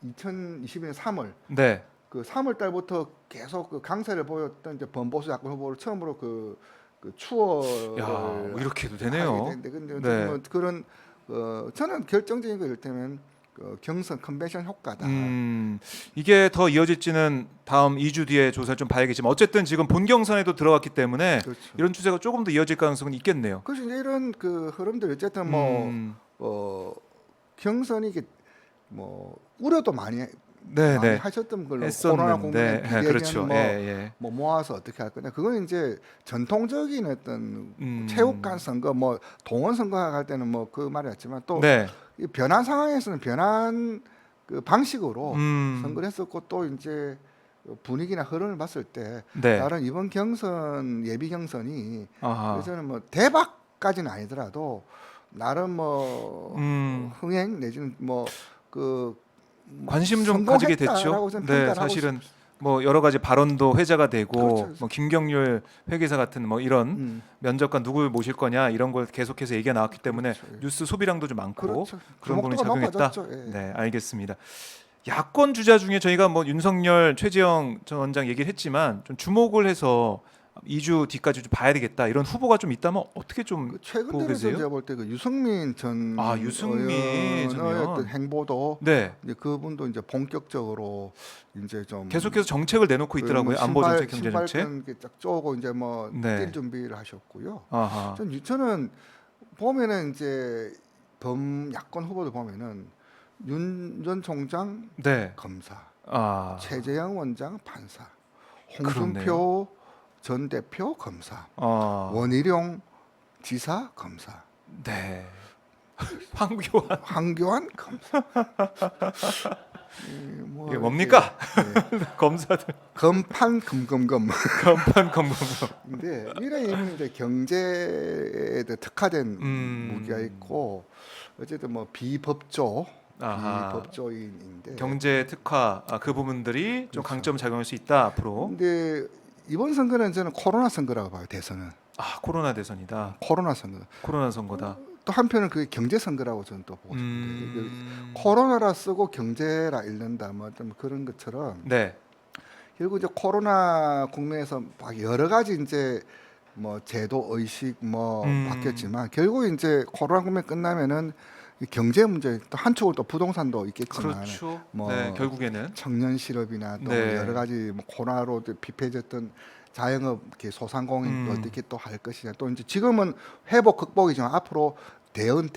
Speaker 2: 2021년 3월
Speaker 1: 네.
Speaker 2: 그 3월 달부터 계속 그 강세를 보였던 이제 범보수 야권 후보를 처음으로 그 추월을
Speaker 1: 야, 뭐 이렇게 해도
Speaker 2: 하게
Speaker 1: 되네요.
Speaker 2: 됐는데 근데
Speaker 1: 네.
Speaker 2: 뭐 그런 저는 결정적인 거 이를테면 그 경선 컨벤션 효과다.
Speaker 1: 이게 더 이어질지는 다음 2주 뒤에 조사를 좀 봐야겠지만 어쨌든 지금 본경선에도 들어갔기 때문에
Speaker 2: 그렇죠.
Speaker 1: 이런 추세가 조금 더 이어질 가능성은 있겠네요.
Speaker 2: 그래서 이제 이런 그 흐름들 어쨌든 뭐 경선이 이게 뭐 우려도 많이
Speaker 1: 네.
Speaker 2: 하셨던 걸로 코로나
Speaker 1: 했었는데
Speaker 2: 국면에 비대면
Speaker 1: 그렇죠.
Speaker 2: 뭐,
Speaker 1: 예.
Speaker 2: 뭐 모아서 어떻게 할 거냐 그건 이제 전통적인 어떤 체육관 선거 뭐 동원 선거 할 때는 뭐 그 말이었지만 또
Speaker 1: 네.
Speaker 2: 이 변한 상황에서는 변한 그 방식으로 선거를 했었고 또 이제 분위기나 흐름을 봤을 때
Speaker 1: 네.
Speaker 2: 다른 이번 경선 예비 경선이
Speaker 1: 아하.
Speaker 2: 그래서는 뭐 대박까지는 아니더라도 나름 뭐 흥행 내지는 뭐그
Speaker 1: 관심 좀 가지게 됐죠. 네, 사실은 뭐 여러 가지 발언도 회자가 되고
Speaker 2: 그렇죠.
Speaker 1: 뭐 김경률 회계사 같은 뭐 이런 면접관 누굴 모실 거냐 이런 걸 계속해서 얘기가 나왔기 때문에
Speaker 2: 그렇죠.
Speaker 1: 뉴스 소비량도 좀 많고
Speaker 2: 그렇죠.
Speaker 1: 그런 부분이
Speaker 2: 주목도가
Speaker 1: 작용했다.
Speaker 2: 높아졌죠. 예.
Speaker 1: 네, 알겠습니다. 야권 주자 중에 저희가 뭐 윤석열, 최재형 전 원장 얘기를 했지만 좀 주목을 해서 2주 뒤까지 좀 봐야 되겠다 이런 후보가 좀 있다면 어떻게 좀
Speaker 2: 최근
Speaker 1: 보고
Speaker 2: 들어서
Speaker 1: 계세요?
Speaker 2: 제가 볼 때 그 유승민 전
Speaker 1: 유승민 전
Speaker 2: 의원의
Speaker 1: 의원.
Speaker 2: 어떤 행보도
Speaker 1: 네,
Speaker 2: 이제 그분도 이제 본격적으로 이제 좀
Speaker 1: 계속해서 정책을 내놓고 있더라고요. 안보 정책, 경제 정책.
Speaker 2: 신발끈 이렇게 쫙 쪼고 이제 뭐
Speaker 1: 네.
Speaker 2: 뛸 준비를 하셨고요.
Speaker 1: 아하.
Speaker 2: 저는 보면은 이제 범야권 후보들 보면은 윤 전 총장
Speaker 1: 네.
Speaker 2: 검사,
Speaker 1: 아.
Speaker 2: 최재형 원장 판사,
Speaker 1: 그렇네요.
Speaker 2: 홍준표 전 대표 검사, 원희룡 지사 검사,
Speaker 1: 네. 황교안
Speaker 2: 황교안 검사. 뭐
Speaker 1: 이게 뭡니까?
Speaker 2: 이렇게,
Speaker 1: 검사들
Speaker 2: 검판 검검검.
Speaker 1: 간판 검검.
Speaker 2: 근데 이런 의미는 경제에 특화된 무기가 있고 어쨌든 뭐 비법조
Speaker 1: 아하.
Speaker 2: 비법조인인데
Speaker 1: 경제 특화 그 부분들이 좀
Speaker 2: 그렇죠.
Speaker 1: 강점 작용할 수 있다 앞으로.
Speaker 2: 근데 이번 선거는 저는 코로나 선거라고 봐요. 대선은
Speaker 1: 코로나 대선이다.
Speaker 2: 코로나 선거.
Speaker 1: 코로나 선거다.
Speaker 2: 또 한편은 그게 경제 선거라고 저는 또 보고 싶은데 코로나라 쓰고 경제라 읽는다 뭐 좀 그런 것처럼
Speaker 1: 네.
Speaker 2: 결국 이제 코로나 국면에서 막 여러 가지 이제 뭐 제도 의식 뭐
Speaker 1: 음.
Speaker 2: 바뀌었지만 결국 이제 코로나 국면 끝나면은 이 경제 문제 또 한쪽은 또 부동산도 있겠지만
Speaker 1: 그렇죠.
Speaker 2: 뭐
Speaker 1: 네, 결국에는
Speaker 2: 청년 실업이나 또
Speaker 1: 네.
Speaker 2: 여러 가지 뭐 코로나로 피폐해졌던 자영업 이렇게 소상공인도 어떻게 또 할 것이냐 또 이제 지금은 회복 극복이지만 앞으로 대안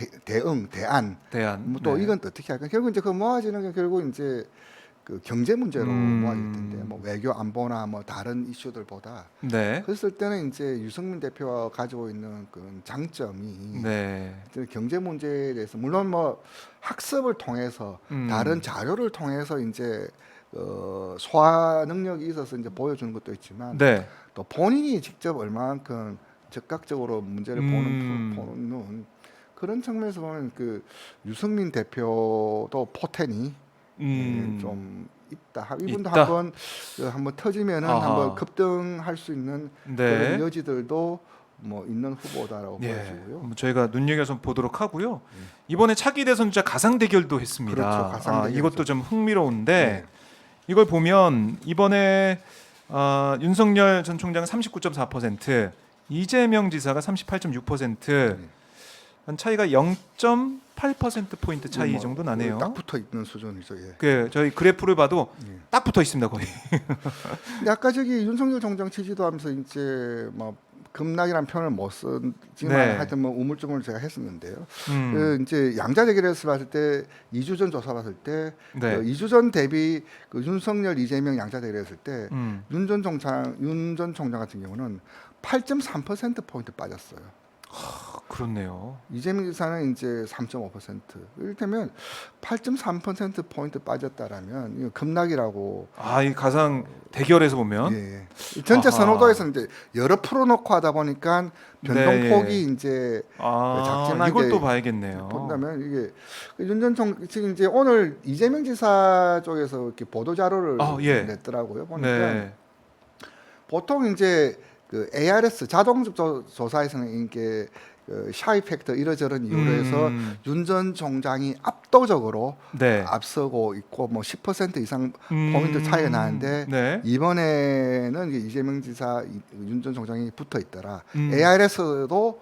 Speaker 1: 대안.
Speaker 2: 뭐 또
Speaker 1: 네.
Speaker 2: 이건 또 어떻게 할까 결국 이제 그 모아지는 게 결국 이제 그 경제 문제로 모아질 텐데 뭐 외교 안보나 뭐 다른 이슈들보다
Speaker 1: 네.
Speaker 2: 그랬을 때는 이제 유승민 대표가 가지고 있는 그 장점이
Speaker 1: 네.
Speaker 2: 이제 경제 문제에 대해서 물론 뭐 학습을 통해서 다른 자료를 통해서 이제 소화 능력이 있어서 이제 보여주는 것도 있지만
Speaker 1: 네.
Speaker 2: 또 본인이 직접 얼마만큼 적극적으로 문제를
Speaker 1: 음.
Speaker 2: 보는 그런 측면에서 보면 그 유승민 대표도 포텐이 좀 있다. 이분도
Speaker 1: 있다.
Speaker 2: 한번 터지면은
Speaker 1: 아하.
Speaker 2: 한번 급등할 수 있는
Speaker 1: 네.
Speaker 2: 그런 여지들도 뭐 있는 후보다라고
Speaker 1: 예.
Speaker 2: 보여지고요.
Speaker 1: 한번 저희가 눈여겨서 보도록 하고요. 이번에 차기 대선자 가상 대결도 했습니다.
Speaker 2: 그렇죠, 가상 대결이죠.
Speaker 1: 이것도 좀 흥미로운데
Speaker 2: 네.
Speaker 1: 이걸 보면 이번에 윤석열 전 총장은 39.4%, 이재명 지사가 38.6%, 한 차이가 0.8% 포인트 차이
Speaker 2: 뭐
Speaker 1: 정도 나네요.
Speaker 2: 딱 붙어 있는 수준이죠. 예.
Speaker 1: 그 저희 그래프를 봐도
Speaker 2: 예.
Speaker 1: 딱 붙어 있습니다 거의.
Speaker 2: 근데 아까 저기 윤석열 총장 취지도하면서 이제 뭐 급락이라는 표현을 못 쓰지만
Speaker 1: 네.
Speaker 2: 하여튼 뭐 우물쭈물 제가 했었는데요.
Speaker 1: 음.
Speaker 2: 그 이제 양자 대결에서 봤을 때 2주 전 조사 봤을 때
Speaker 1: 네.
Speaker 2: 2주 전 대비 그 윤석열 이재명 양자 대결했을 때 윤 전 총장 같은 경우는 8.3% 포인트 빠졌어요.
Speaker 1: 그렇네요.
Speaker 2: 이재명 지사는 이제 3.5%. 이를테면 8.3% 포인트 빠졌다라면 이거 급락이라고.
Speaker 1: 이 가상 대결에서 보면
Speaker 2: 예. 전체
Speaker 1: 아하.
Speaker 2: 선호도에서 이제 여러 풀어놓고 하다 보니까 변동폭이
Speaker 1: 네.
Speaker 2: 이제
Speaker 1: 아,
Speaker 2: 작지만
Speaker 1: 이걸
Speaker 2: 이제
Speaker 1: 또 봐야겠네요.
Speaker 2: 본다면 이게 윤전총 지금 이제 오늘 이재명 지사 쪽에서 이렇게 보도 자료를
Speaker 1: 예.
Speaker 2: 냈더라고요. 보니까
Speaker 1: 네.
Speaker 2: 보통 이제 그 ARS 자동 조사에서는 이게 그 샤이 팩터 이러저런 이유로 해서 윤 전 총장이 압도적으로
Speaker 1: 네.
Speaker 2: 앞서고 있고 뭐 10% 이상 포인트 차이가 나는데
Speaker 1: 네.
Speaker 2: 이번에는 이제 이재명 지사 윤 전 총장이 붙어 있더라.
Speaker 1: 음.
Speaker 2: ARS도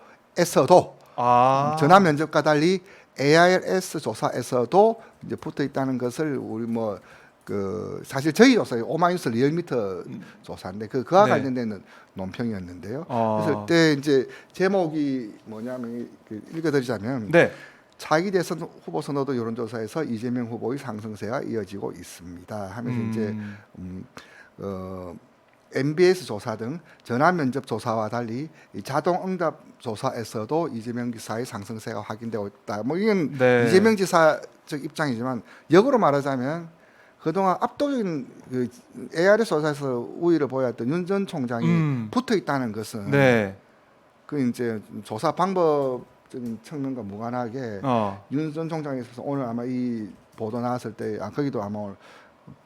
Speaker 2: 전화 면접과 달리 ARS 조사에서도 이제 붙어 있다는 것을 우리 뭐 그 사실 저희 조사에 오마이뉴스 리얼미터 조사인데 그와
Speaker 1: 네.
Speaker 2: 관련된 논평이었는데요. 그래서 그때 이제 제목이 뭐냐면 읽어드리자면
Speaker 1: 네.
Speaker 2: 차기 대선 후보 선호도 여론조사에서 이재명 후보의 상승세가 이어지고 있습니다. 하면서 이제 MBS 조사 등 전화 면접 조사와 달리 이 자동 응답 조사에서도 이재명 지사의 상승세가 확인되고 있다. 뭐 이건
Speaker 1: 네.
Speaker 2: 이재명 지사 적 입장이지만 역으로 말하자면 그동안 압도적인 그 ARS 조사에서 우위를 보였던 윤 전 총장이 붙어 있다는 것은
Speaker 1: 네.
Speaker 2: 그 이제 조사 방법적인 측면과 무관하게 윤 전 총장에 있어서 오늘 아마 이 보도 나왔을 때 거기도 아마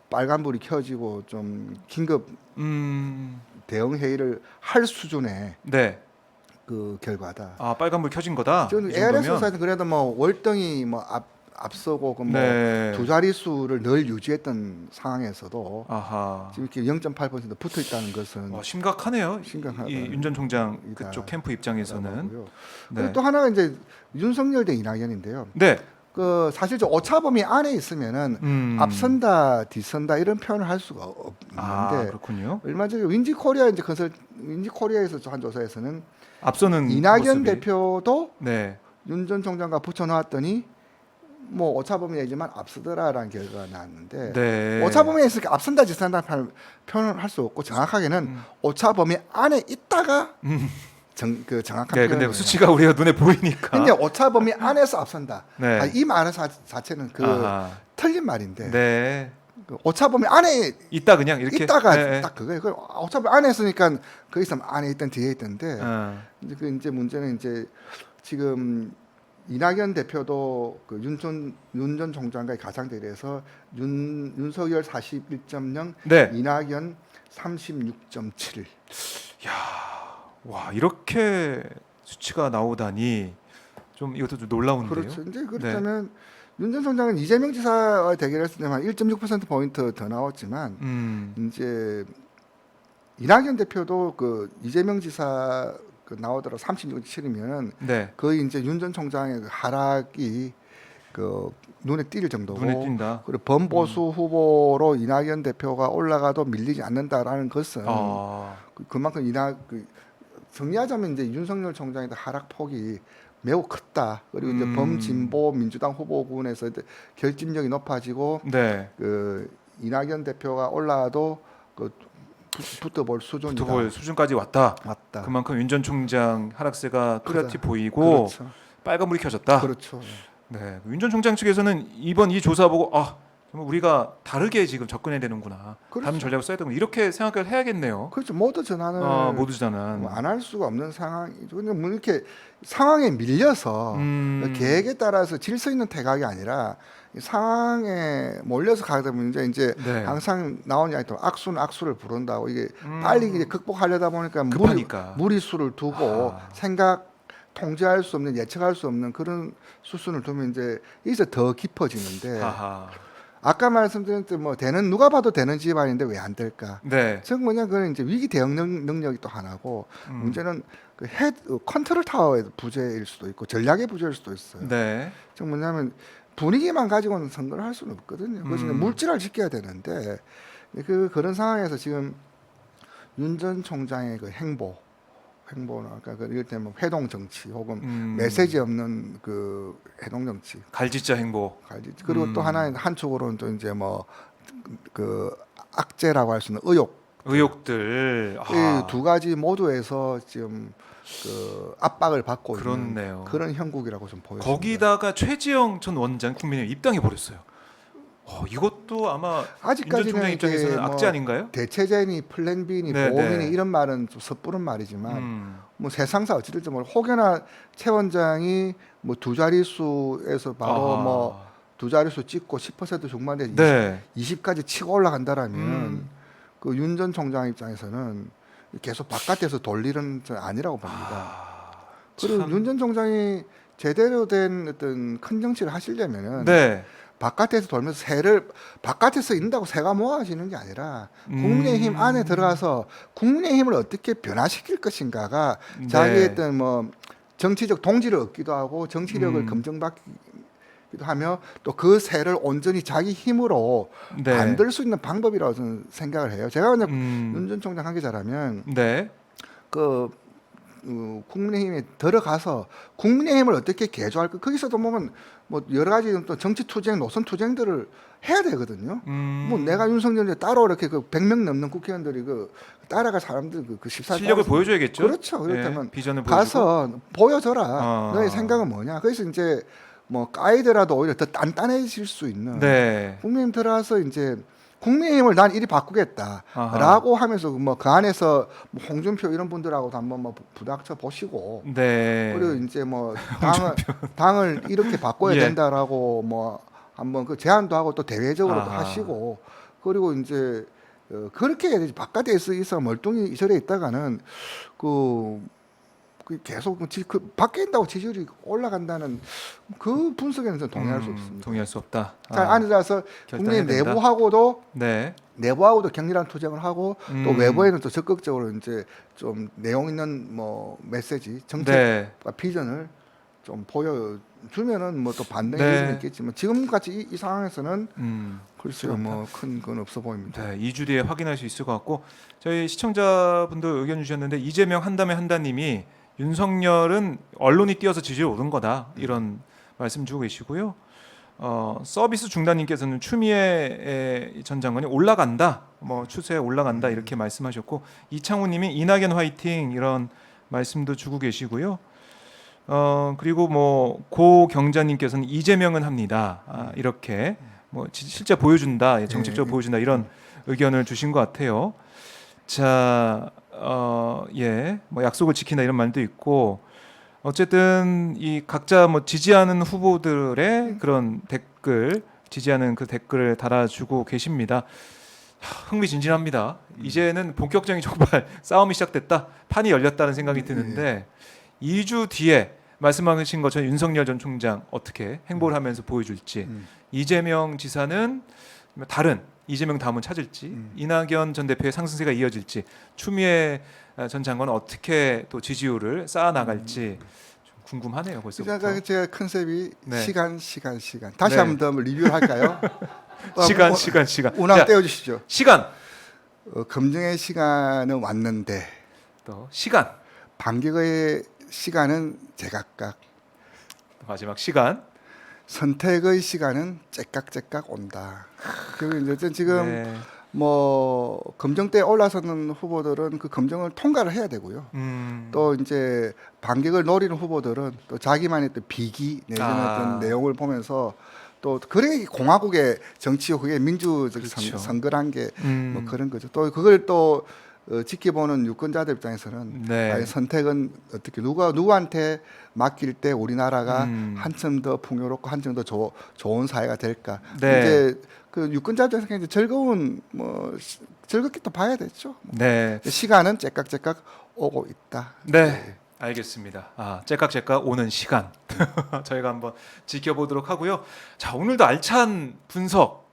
Speaker 2: 빨간불이 켜지고 좀 긴급 대응 회의를 할 수준의
Speaker 1: 네.
Speaker 2: 그 결과다.
Speaker 1: 빨간불 켜진 거다.
Speaker 2: 저는 ARS 조사에서 그래도 뭐 월등히 뭐 앞서고 그 뭐 두 자릿수를 늘 유지했던 상황에서도
Speaker 1: 아하.
Speaker 2: 지금 이렇게 0.8% 붙어 있다는 것은
Speaker 1: 심각하네요.
Speaker 2: 심각하다.
Speaker 1: 윤 전 총장 그쪽 캠프 입장에서는.
Speaker 2: 그리고 또 하나가 이제 윤석열 대 이낙연인데요.
Speaker 1: 네.
Speaker 2: 그 사실 저 오차범위 안에 있으면은 앞선다, 뒤선다 이런 표현을 할 수가 없는데
Speaker 1: 그렇군요.
Speaker 2: 얼마 전에 윈지코리아 이제 윈지코리아에서 한 조사에서는
Speaker 1: 앞서는
Speaker 2: 이낙연
Speaker 1: 모습이.
Speaker 2: 대표도
Speaker 1: 네.
Speaker 2: 윤 전 총장과 붙여놓았더니 뭐 오차범위이지만 앞서더라라는 결과가 나왔는데
Speaker 1: 네.
Speaker 2: 오차범위에 있으니까 앞선다 뒤선다 표현을 할 수 없고 정확하게는 오차범위 안에 있다가 그 정확한
Speaker 1: 네, 근데 수치가 우리가 눈에 보이니까.
Speaker 2: 근데 오차범위 안에서 앞선다.
Speaker 1: 네.
Speaker 2: 이 말 자체는 틀린 말인데.
Speaker 1: 네.
Speaker 2: 그 오차범위 안에
Speaker 1: 있다 그냥 이렇게.
Speaker 2: 있다가
Speaker 1: 네.
Speaker 2: 딱 그거예요. 그 오차범위 안에 있으니까 거기서 안에 있던 뒤에 있던데. 이제 문제는 이제 지금 이낙연 대표도 그 윤 전 총장과의 가상 대결에서 윤석열 41.0,
Speaker 1: 네.
Speaker 2: 이낙연 36.7.
Speaker 1: 와, 이렇게 수치가 나오다니 좀 이것도 좀 놀라운데요.
Speaker 2: 그렇죠. 이제 그렇다면 윤 전 총장은 이재명 지사와 대결했을 때만 1.6% 포인트 더 나왔지만 이제 이낙연 대표도 그 이재명 지사 그 나오더라 36.7이면은
Speaker 1: 네.
Speaker 2: 거의 이제 윤 전 총장의 그 하락이 그 눈에 띌 정도고
Speaker 1: 눈에 띈다.
Speaker 2: 그리고 범보수 후보로 이낙연 대표가 올라가도 밀리지 않는다라는 것은
Speaker 1: 아,
Speaker 2: 그만큼 정리하자면 이제 윤석열 총장의 하락폭이 매우 컸다. 그리고 이제 범진보 민주당 후보군에서 이제 결집력이 높아지고
Speaker 1: 네.
Speaker 2: 그 이낙연 대표가 올라와도 그 붙어볼 수준이다.
Speaker 1: 붙어볼 수준까지 왔다.
Speaker 2: 맞다.
Speaker 1: 그만큼 윤 전 총장 하락세가 뚜렷이
Speaker 2: 크다.
Speaker 1: 보이고
Speaker 2: 그렇죠.
Speaker 1: 빨간불이 켜졌다.
Speaker 2: 그렇죠.
Speaker 1: 네, 윤 전 총장 측에서는 이번 이 조사 보고 정말 우리가 다르게 지금 접근해야 되는구나.
Speaker 2: 그렇죠.
Speaker 1: 다른 전략을 써야 되는구나. 이렇게 생각을 해야겠네요.
Speaker 2: 그렇죠. 모두 전환을
Speaker 1: 모두 전환.
Speaker 2: 안 할 수가 없는 상황이죠. 근데 뭐 이렇게 상황에 밀려서 계획에 따라서 질서 있는 태각이 아니라 이 상황에 몰려서 가다 보면 이제
Speaker 1: 네.
Speaker 2: 항상 나오는 이야기 또 악수는 악수를 부른다고 이게 빨리 이제 극복하려다 보니까
Speaker 1: 급하니까.
Speaker 2: 무리수를 두고 생각 통제할 수 없는 예측할 수 없는 그런 수순을 두면 이제 이제 더 깊어지는데
Speaker 1: 하하.
Speaker 2: 아까 말씀드렸듯 뭐 되는 누가 봐도 되는 집안인데 왜 안 될까?
Speaker 1: 네.
Speaker 2: 즉 뭐냐 그건 이제 위기 대응 능력이 또 하나고 문제는 그 컨트롤 타워의 부재일 수도 있고 전략의 부재일 수도 있어요.
Speaker 1: 네.
Speaker 2: 즉 뭐냐면 분위기만 가지고는 선거를 할 수는 없거든요. 그래서 물질을 지켜야 되는데 그런 상황에서 지금 윤 전 총장의 그 행보는 아까 그 이를테면 회동 정치 혹은 메시지 없는 그 회동 정치
Speaker 1: 갈짓자 행보.
Speaker 2: 그리고 또 하나의 한쪽으로는 또 이제 뭐 그 악재라고 할 수 있는
Speaker 1: 의혹들.
Speaker 2: 이 두 가지 모두에서 지금 그 압박을 받고
Speaker 1: 그렇네요.
Speaker 2: 있는 그런 형국이라고 좀 보여집니다.
Speaker 1: 거기다가 최지영 전 원장 국민의힘 입당해 버렸어요. 이것도 아마 윤 전
Speaker 2: 아직까지는
Speaker 1: 총장 입장에서는
Speaker 2: 이제 뭐
Speaker 1: 악재 아닌가요?
Speaker 2: 대체제니 플랜 B니
Speaker 1: 네,
Speaker 2: 보험이니
Speaker 1: 네.
Speaker 2: 이런 말은 좀 섣부른 말이지만 뭐 세상사 어찌됐든 뭐 혹여나 최 원장이 뭐 두 자릿수에서 바로 뭐 두 자릿수 찍고 10% 중반대
Speaker 1: 네.
Speaker 2: 20까지 치고 올라간다라면 그 윤 전 총장 입장에서는 계속 바깥에서 돌리는 건 아니라고 봅니다. 그리고 윤 전 총장이 제대로 된 어떤 큰 정치를 하시려면은
Speaker 1: 네.
Speaker 2: 바깥에서 돌면서 새를 바깥에서 있는다고 새가 모아지는 게 아니라 국민의힘 안에 들어가서 국민의힘을 어떻게 변화시킬 것인가가
Speaker 1: 네.
Speaker 2: 자기의 어떤 뭐 정치적 동지를 얻기도 하고 정치력을 검증받기도 하며 또 그 새를 온전히 자기 힘으로
Speaker 1: 네.
Speaker 2: 만들 수 있는 방법이라고 저는 생각을 해요. 제가 그냥 윤 전 총장 하기 잘하면
Speaker 1: 네.
Speaker 2: 그 국민의힘에 들어가서 국민의힘을 어떻게 개조할까 거기서도 보면 뭐 여러 가지 또 정치 투쟁 노선 투쟁들을 해야 되거든요. 뭐 내가 윤석열에 따로 이렇게 그 100명 넘는 국회의원들이 그 따라갈 사람들 그 14.
Speaker 1: 실력을 보여줘야겠죠.
Speaker 2: 그렇죠. 그렇다면
Speaker 1: 네. 비전을 보여주고.
Speaker 2: 가서 보여줘라. 너의 생각은 뭐냐. 그래서 이제 뭐 가이드라도 오히려 더 단단해질 수 있는
Speaker 1: 네.
Speaker 2: 국민의힘 들어가서 이제 국민의힘을 난 이리 바꾸겠다라고 하면서 뭐 그 안에서 뭐 홍준표 이런 분들하고도 한번 뭐 부닥쳐 보시고
Speaker 1: 네.
Speaker 2: 그리고 이제 뭐 당을 이렇게 바꿔야
Speaker 1: 예.
Speaker 2: 된다라고 뭐 한번 그 제안도 하고 또 대외적으로도 하시고 그리고 이제 그렇게 해야 되지 바깥에서 있어 멀뚱히 이설에 있다가는 그 계속 그 밖에 있다고 지지율이 올라간다는 그 분석에는 저는 동의할 수 없습니다.
Speaker 1: 동의할 수 없다.
Speaker 2: 잘 안에 들어서 국민의
Speaker 1: 된다.
Speaker 2: 내부하고도
Speaker 1: 네.
Speaker 2: 내부하고도 격렬한 투쟁을 하고 또
Speaker 1: 음.
Speaker 2: 외부에는 또 적극적으로 이제 좀 내용 있는 뭐 메시지 정책과
Speaker 1: 네.
Speaker 2: 비전을 좀 보여주면은 뭐 또 반등이
Speaker 1: 네.
Speaker 2: 될 수는 있겠지만 지금 같이 이 상황에서는 글쎄요
Speaker 1: 그렇다.
Speaker 2: 뭐 큰 건 없어 보입니다.
Speaker 1: 네, 2주 뒤에 확인할 수 있을 것 같고 저희 시청자분들 의견 주셨는데 이재명 한다음에 한다님이 윤석열은 언론이 뛰어서 지지율 오른 거다 이런 말씀 주고 계시고요. 서비스 중단님께서는 추미애 전 장관이 올라간다, 뭐 추세에 올라간다 이렇게 말씀하셨고 이창우님이 이낙연 화이팅 이런 말씀도 주고 계시고요. 그리고 뭐 고경자님께서는 이재명은 합니다. 이렇게 뭐 실제 보여준다, 정책적으로 보여준다 이런 의견을 주신 것 같아요. 자, 예, 뭐 약속을 지킨다 이런 말도 있고 어쨌든 이 각자 뭐 지지하는 후보들의 그런 댓글, 지지하는 그 댓글을 달아주고 계십니다. 흥미진진합니다. 이제는 본격적인 정말 싸움이 시작됐다, 판이 열렸다는 생각이 드는데 2주 뒤에 말씀하신 것처럼 윤석열 전 총장 어떻게 행보를 하면서 보여줄지, 이재명 지사는 다른 이재명 다음은 찾을지, 이낙연 전 대표의 상승세가 이어질지, 추미애 전 장관은 어떻게 또 지지율을 쌓아 나갈지 좀 궁금하네요. 벌써부터.
Speaker 2: 그러니까 제가 컨셉이
Speaker 1: 네.
Speaker 2: 시간. 다시
Speaker 1: 네.
Speaker 2: 한번 더 리뷰를 할까요?
Speaker 1: 시간.
Speaker 2: 운항
Speaker 1: 자,
Speaker 2: 떼어주시죠.
Speaker 1: 시간.
Speaker 2: 검증의 시간은 왔는데
Speaker 1: 또 시간.
Speaker 2: 반격의 시간은 제각각.
Speaker 1: 마지막 시간.
Speaker 2: 선택의 시간은 째깍째깍 온다. 그리고 이제 지금
Speaker 1: 네.
Speaker 2: 뭐 검증대에 올라서는 후보들은 그 검증을 통과를 해야 되고요. 또 이제 반격을 노리는 후보들은 또 자기만의 또 비기 내지는 어떤 내용을 보면서 또 그래 공화국의 정치고 그게 민주적
Speaker 1: 그렇죠.
Speaker 2: 선거란 게 뭐 그런 거죠. 또 그걸 또 지켜보는 유권자들 입장에서는
Speaker 1: 네.
Speaker 2: 과연 선택은 어떻게 누구한테 맡길 때 우리나라가 한층 더 풍요롭고 한층 더 좋은 사회가 될까?
Speaker 1: 네.
Speaker 2: 이제 그 유권자 입장에서 이제 즐거운 뭐 즐겁게 또 봐야 되죠.
Speaker 1: 네.
Speaker 2: 시간은 째깍째깍 오고 있다.
Speaker 1: 네. 알겠습니다. 째깍째깍 오는 시간 저희가 한번 지켜보도록 하고요. 자, 오늘도 알찬 분석.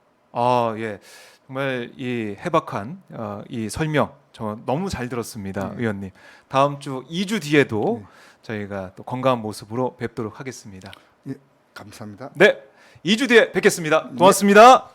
Speaker 1: 예. 정말 이 해박한 이 설명 저 너무 잘 들었습니다,
Speaker 2: 네.
Speaker 1: 의원님. 다음 주 2주 뒤에도
Speaker 2: 네.
Speaker 1: 저희가 또 건강한 모습으로 뵙도록 하겠습니다.
Speaker 2: 예, 감사합니다.
Speaker 1: 네. 2주 뒤에 뵙겠습니다. 고맙습니다.